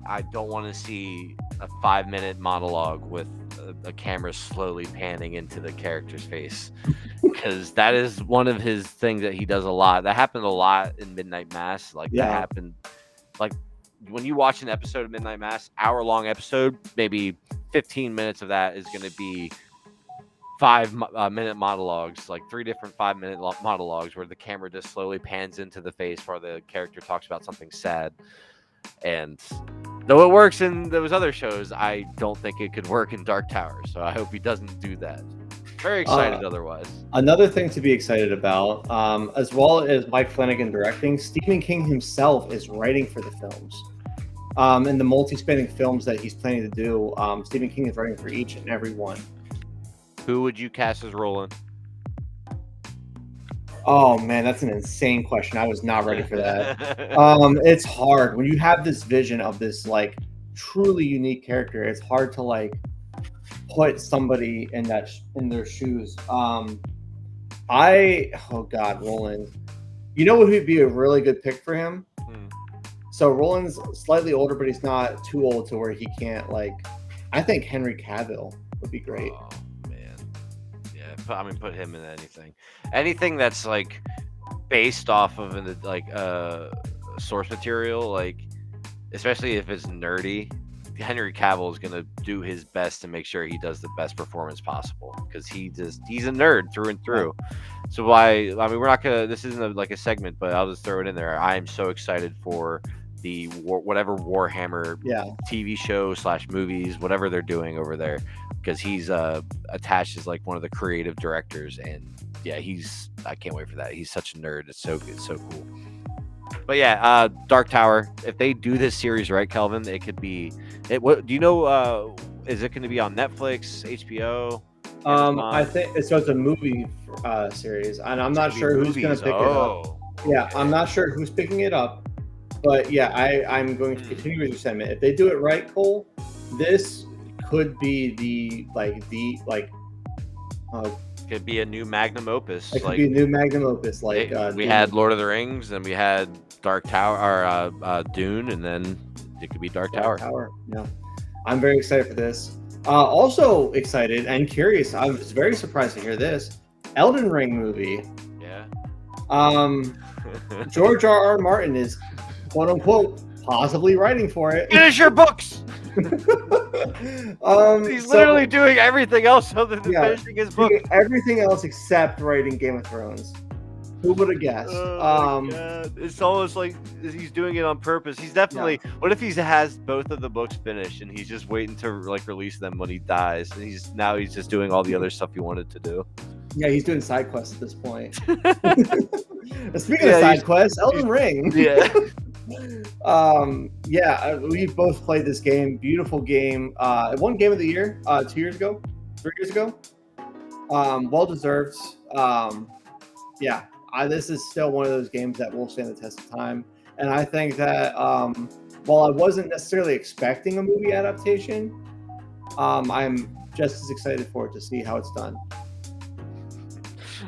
E: I don't want to see a 5-minute monologue with a camera slowly panning into the character's face, because that is one of his things that he does a lot. That happened a lot in Midnight Mass. Like that happened, like when you watch an episode of Midnight Mass, hour-long episode, maybe 15 minutes of that is going to be 5-minute monologues, like 3 different 5-minute monologues where the camera just slowly pans into the face while the character talks about something sad. And though it works in those other shows, I don't think it could work in Dark Tower. So I hope he doesn't do that. Very excited otherwise.
C: Another thing to be excited about, as well as Mike Flanagan directing, Stephen King himself is writing for the films. And the multi-spanning films that he's planning to do, Stephen King is writing for each and every one.
E: Who would you cast as Roland?
C: Oh man, that's an insane question. I was not ready for that. It's hard when you have this vision of this like truly unique character. It's hard to like put somebody in their shoes. Oh God, Roland. You know what would be a really good pick for him? So Roland's slightly older, but he's not too old to where he can't like. I think Henry Cavill would be great.
E: Oh, put him in anything that's like based off of like source material, like especially if it's nerdy. Henry Cavill is gonna do his best to make sure he does the best performance possible, because he's a nerd through and through. So we're not gonna, this isn't like a segment, but I'll just throw it in there. I am so excited for the whatever Warhammer TV show / movies, whatever they're doing over there, because he's attached as like one of the creative directors, and I can't wait for that. He's such a nerd. It's so good, so cool. But Dark Tower, if they do this series right, Kelvin, it could be what do you know, is it going to be on Netflix, HBO,
C: I think it's a movie series, and I'm not sure who's going to pick it up. I'm not sure who's picking it up. But I'm going to continue with your sentiment. If they do it right, Cole, this could be
E: could be a new magnum opus.
C: It could be a new magnum opus. Like
E: we had Lord of the Rings, and we had Dark Tower, or Dune, and then it could be Dark Tower.
C: Yeah, I'm very excited for this. Also excited and curious. I was very surprised to hear this Elden Ring movie.
E: Yeah.
C: George R.R. Martin is, quote unquote, possibly writing for it.
E: Finish your books. He's literally doing everything else other than finishing his book.
C: Everything else except writing Game of Thrones. Who would have guessed?
E: Oh my God. It's almost like he's doing it on purpose. He's definitely. What if he has both of the books finished and he's just waiting to like release them when he dies, and he's just doing all the other stuff he wanted to do.
C: Yeah, he's doing side quests at this point. Speaking of side quests, Elden Ring. We both played this game. Beautiful game. It won Game of the Year 2 years ago, 3 years ago. Well deserved. This is still one of those games that will stand the test of time. And I think that while I wasn't necessarily expecting a movie adaptation, I'm just as excited for it to see how it's done.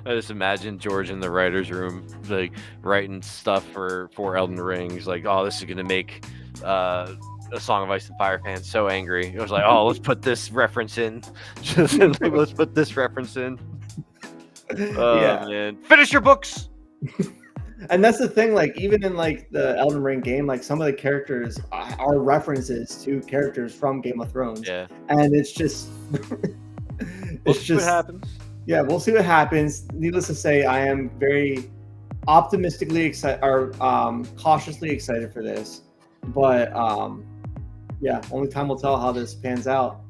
E: I just imagine George in the writer's room, like writing stuff for Elden Ring. He's like, oh, this is going to make a Song of Ice and Fire fans so angry. It was like, oh, let's put this reference in. Let's put this reference in.
C: Yeah.
E: Man, finish your books.
C: And that's the thing, like even in like the Elden Ring game, like some of the characters are references to characters from Game of Thrones.
E: Yeah.
C: And it's just
E: We'll see what happens.
C: Yeah, we'll see what happens. Needless to say, I am very optimistically excited or cautiously excited for this. But yeah, only time will tell how this pans out.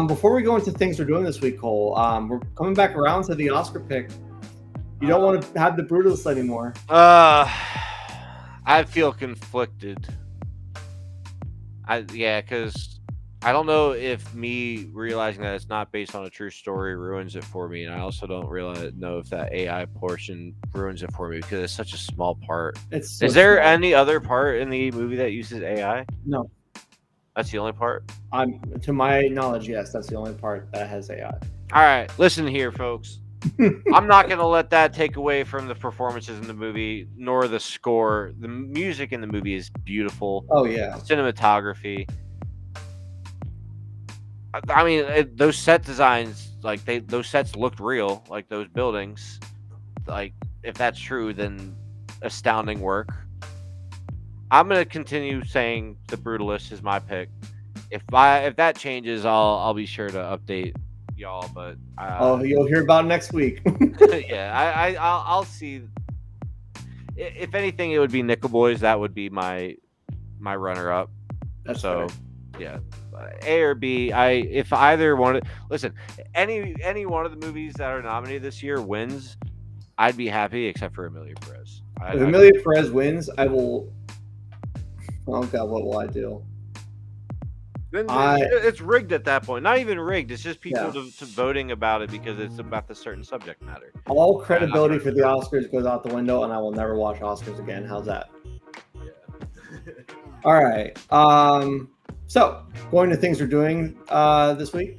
C: Before we go into things we're doing this week, Cole, we're coming back around to the Oscar pick. You don't want to have the Brutalist anymore.
E: I feel conflicted. Because I don't know if me realizing that it's not based on a true story ruins it for me, and I also don't know if that AI portion ruins it for me because it's such a small part.
C: It's so
E: Is there
C: small.
E: any other part in the movie that uses AI?
C: No.
E: That's the only part?
C: To my knowledge, yes, that's the only part that has AI.
E: All right, listen here, folks. I'm not going to let that take away from the performances in the movie, nor the score. The music in the movie is beautiful.
C: Oh, yeah.
E: Cinematography. I mean, those set designs, like those sets looked real, like those buildings. Like, if that's true, then astounding work. I'm going to continue saying The Brutalist is my pick. If that changes, I'll be sure to update y'all, but
C: you'll hear about it next week.
E: Yeah, I'll see. If anything, it would be Nickel Boys. That would be my runner up.
C: That's
E: so
C: fair.
E: Yeah, A or B. If either one, listen, any one of the movies that are nominated this year wins, I'd be happy, except for Emilia Perez.
C: If Emilia Perez wins, I will. Oh God, what will I do?
E: Then it's rigged at that point. Not even rigged. It's just people to voting about it because it's about the certain subject matter.
C: All credibility for the Oscars goes out the window, and I will never watch Oscars again. How's that?
E: Yeah.
C: All right. So going to things we're doing this week.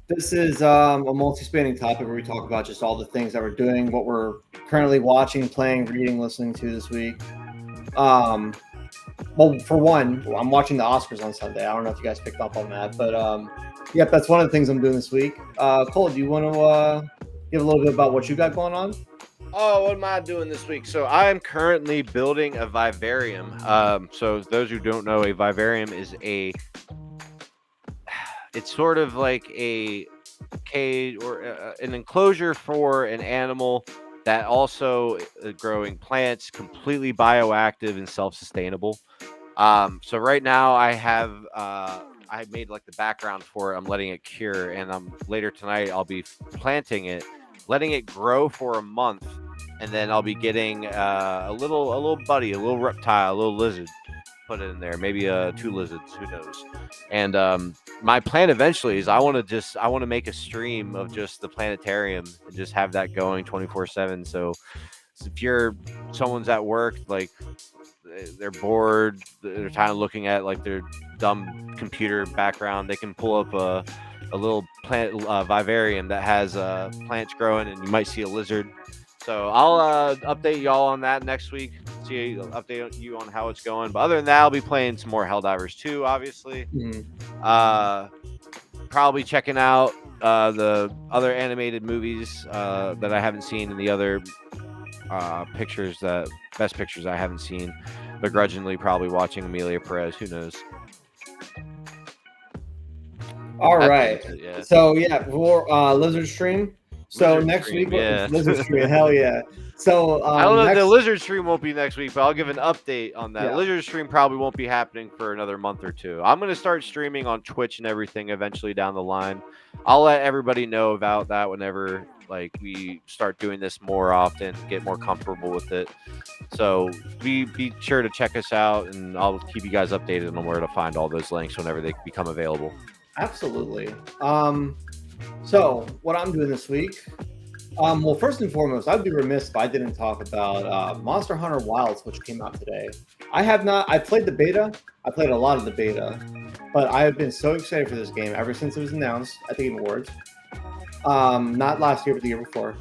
C: This is a multi-spanning topic where we talk about just all the things that we're doing, what we're currently watching, playing, reading, listening to this week. Well, for one, I'm watching the Oscars on Sunday. I don't know if you guys picked up on that, but yep, that's one of the things I'm doing this week. Cole, do you want to give a little bit about what you got going on?
E: Oh, what am I doing this week? So I'm currently building a vivarium. So those who don't know, a vivarium is it's sort of like a cage or an enclosure for an animal that also growing plants, completely bioactive and self-sustainable. So right now I have I made like the background for it. I'm letting it cure, and later tonight I'll be planting it, letting it grow for a month, and then I'll be getting a little buddy, a little reptile, a little lizard, put it in there, maybe 2 lizards, who knows. And my plan eventually is I want to make a stream of just the planetarium and just have that going 24/7. So if someone's at work, like they're bored, they're tired of looking at like their dumb computer background, they can pull up a little plant vivarium that has plants growing, and you might see a lizard. So I'll update y'all on that next week. Update you on how it's going. But other than that, I'll be playing some more Helldivers 2, obviously. Probably checking out the other animated movies that I haven't seen, and the other best pictures I haven't seen. Begrudgingly, probably watching Emilia Perez. Who knows?
C: All right. So for Lizard Stream. So
E: Lizard
C: next
E: Stream,
C: week,
E: yeah.
C: Lizard Stream, hell yeah. So
E: I don't know if the Lizard Stream won't be next week, but I'll give an update on that.
C: Yeah.
E: Lizard Stream probably won't be happening for another month or two. I'm going to start streaming on Twitch and everything eventually down the line. I'll let everybody know about that whenever we start doing this more often, get more comfortable with it. So be sure to check us out, and I'll keep you guys updated on where to find all those links whenever they become available.
C: Absolutely. So what I'm doing this week, well, first and foremost, I'd be remiss if I didn't talk about Monster Hunter Wilds, which came out today. I played the beta. I played a lot of the beta, but I have been so excited for this game ever since it was announced at the Game Awards. Not last year, but the year before.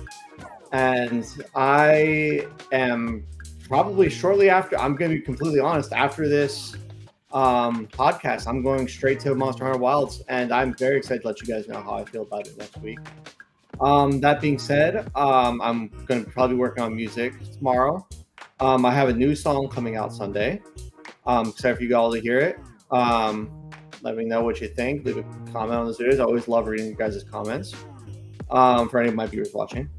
C: And I am probably shortly after, I'm going to be completely honest, after this podcast, I'm going straight to Monster Hunter Wilds, and I'm very excited to let you guys know how I feel about it next week. That being said, I'm going to probably be working on music tomorrow. I have a new song coming out Sunday. Excited for you all to hear it. Let me know what you think. Leave a comment on this video. I always love reading you guys' comments. For any of my viewers watching.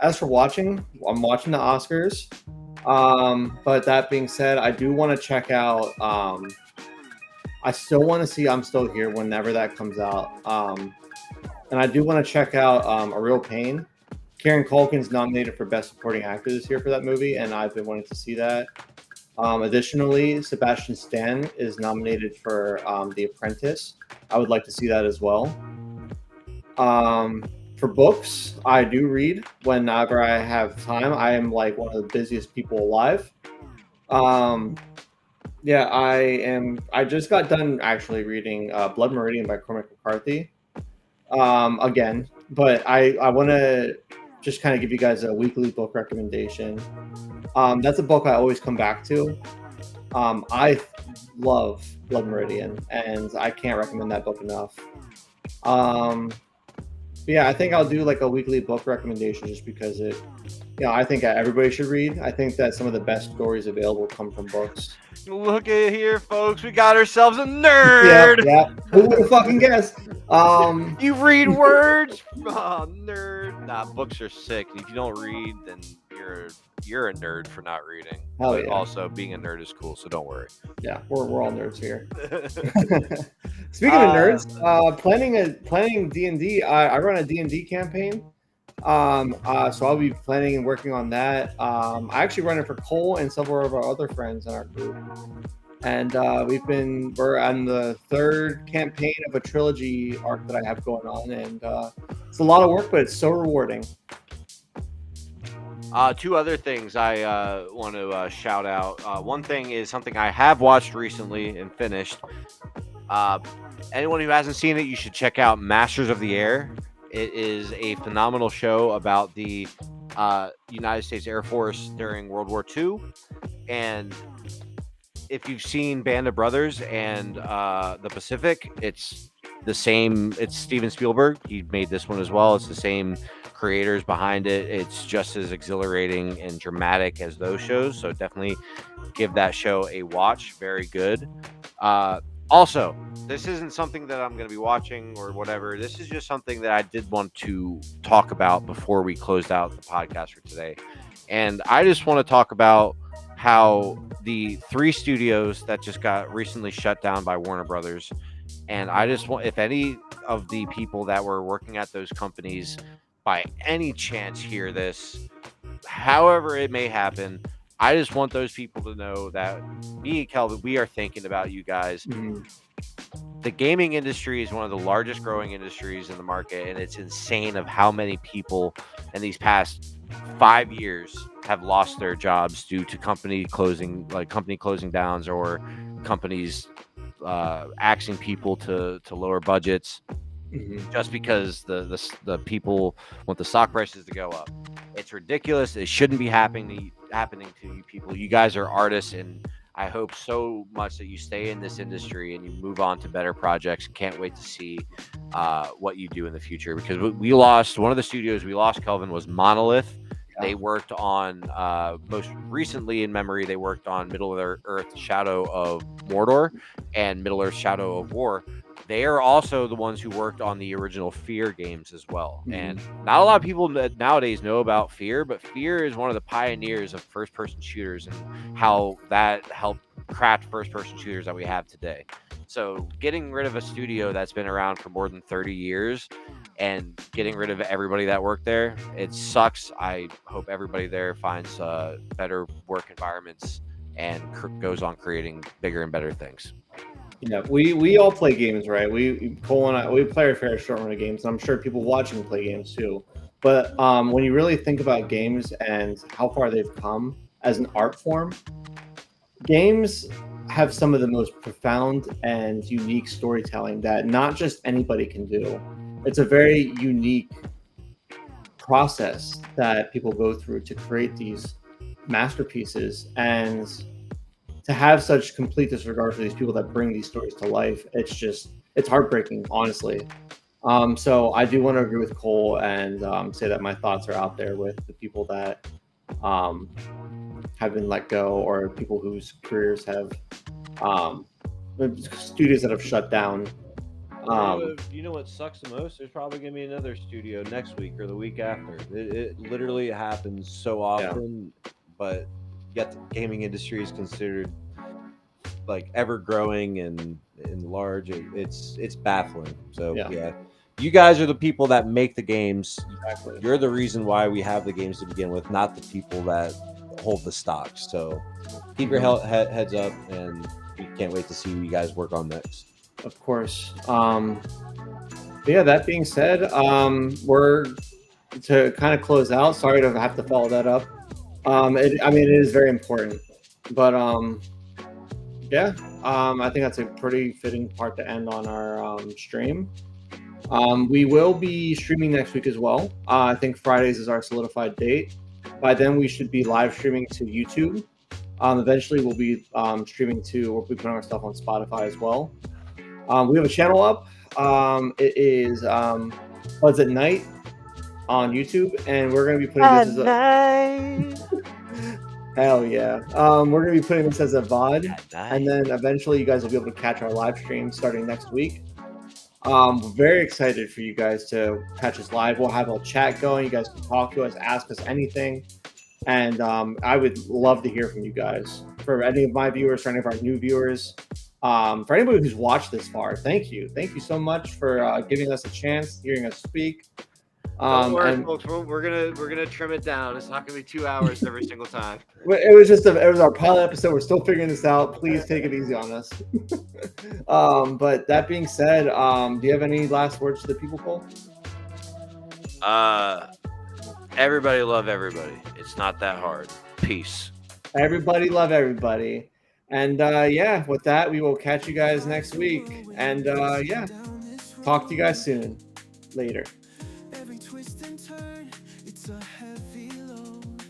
C: As for watching, I'm watching the Oscars. But that being said, I do want to check out. I still want to see I'm Still Here whenever that comes out. And I do want to check out A Real Pain. Kieran Culkin's nominated for Best Supporting Actor this year for that movie, and I've been wanting to see that. Additionally, Sebastian Stan is nominated for The Apprentice. I would like to see that as well. For books, I do read whenever I have time. I am like one of the busiest people alive. Yeah, I just got done actually reading Blood Meridian by Cormac McCarthy. Again, but I want to just kind of give you guys a weekly book recommendation. That's a book I always come back to. I love Blood Meridian, and I can't recommend that book enough. But yeah, I think I'll do like a weekly book recommendation just because I think everybody should read. I think that some of the best stories available come from books.
E: Look at here, folks. We got ourselves a nerd.
C: Yeah. Who would have fucking guessed?
E: You read words? Oh, nerd. Nah, books are sick. If you don't read, then you're a nerd for not reading.
C: Hell
E: but
C: yeah.
E: Also, being a nerd is cool, so don't worry.
C: Yeah, we're all nerds here. Speaking of nerds, planning D&D. I run a D&D campaign. So I'll be planning and working on that. I actually run it for Cole and several of our other friends in our group. And we're on the third campaign of a trilogy arc that I have going on, and it's a lot of work, but it's so rewarding.
E: Two other things I want to shout out. One thing is something I have watched recently and finished. Anyone who hasn't seen it, you should check out Masters of the Air. It is a phenomenal show about the United States Air Force during World War II. And if you've seen Band of Brothers and The Pacific, it's the same. It's Steven Spielberg. He made this one as well. It's the same creators behind it. It's just as exhilarating and dramatic as those shows. So definitely give that show a watch. Very good. Also, this isn't something that I'm going to be watching or whatever. This is just something that I did want to talk about before we closed out the podcast for today. And I just want to talk about how the 3 studios that just got recently shut down by Warner Brothers. And I just want, if any of the people that were working at those companies by any chance hear this, however it may happen, I just want those people to know that me and Kelvin, we are thinking about you guys. Mm-hmm. The gaming industry is one of the largest growing industries in the market, and it's insane of how many people in these past 5 years have lost their jobs due to company closing downs or companies axing people to lower budgets. Mm-hmm. Just because the people want the stock prices to go up. It's ridiculous. It shouldn't be happening to you people. You guys are artists, and I hope so much that you stay in this industry and you move on to better projects. Can't wait to see what you do in the future, because we lost one of the studios we lost, Kelvin, was Monolith. Yeah. They worked on most recently in memory, they worked on Middle-earth Shadow of Mordor and Middle-earth Shadow of War. They are also the ones who worked on the original Fear games as well. Mm-hmm. And not a lot of people nowadays know about Fear, but Fear is one of the pioneers of first-person shooters and how that helped craft first-person shooters that we have today. So getting rid of a studio that's been around for more than 30 years and getting rid of everybody that worked there, it sucks. I hope everybody there finds better work environments and goes on creating bigger and better things.
C: Yeah, we all play games, right? Cole and I, we play a fair short run of games. And I'm sure people watching play games too. But when you really think about games and how far they've come as an art form, games have some of the most profound and unique storytelling that not just anybody can do. It's a very unique process that people go through to create these masterpieces, and to have such complete disregard for these people that bring these stories to life, it's heartbreaking, honestly. So I do want to agree with Cole and say that my thoughts are out there with the people that um, have been let go or people whose careers have um, studios that have shut down.
E: You know what sucks the most? There's probably gonna be another studio next week or the week after. It literally happens so
C: Yeah.
E: often, but yet the gaming industry is considered like ever growing and large. It's baffling. So
C: Yeah,
E: yeah, you guys are the people that make the games.
C: exactly.
E: You're the reason why we have the games to begin with, not the people that hold the stocks. So keep your
C: Mhm.
E: heads up, and we can't wait to see what you guys work on next.
C: Of course. But yeah, that being said, we're to kind of close out. Sorry to have to follow that up. I mean, it is very important, but yeah, I think that's a pretty fitting part to end on our stream. We will be streaming next week as well. I think Fridays is our solidified date. By then, we should be live streaming to YouTube. Eventually, we'll be streaming to, we'll be putting our stuff on Spotify as well. We have a channel up. It is Buds Nite on YouTube, and we're going to be putting this as a hell yeah. We're going to be putting this as a VOD, and then eventually, you guys will be able to catch our live stream starting next week. We're very excited for you guys to catch us live. We'll have a chat going. You guys can talk to us, ask us anything. And I would love to hear from you guys. For any of my viewers, for any of our new viewers, for anybody who's watched this far, thank you. Thank you so much for giving us a chance, hearing us speak.
D: Don't worry,
C: And
D: folks. We're gonna trim it down. It's not gonna be 2 hours every single time.
C: it was just it was our pilot episode. We're still figuring this out. Please take it easy on us. But that being said, do you have any last words to the people, Cole?
D: Everybody love everybody. It's not that hard. Peace.
C: Everybody love everybody. And yeah, with that, we will catch you guys next week. And yeah, talk to you guys soon. Later.
A: Every twist and turn, it's a heavy load.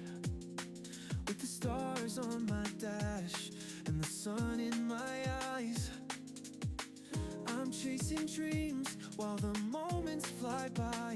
A: With the stars on my dash and the sun in my eyes, I'm chasing dreams while the moments fly by.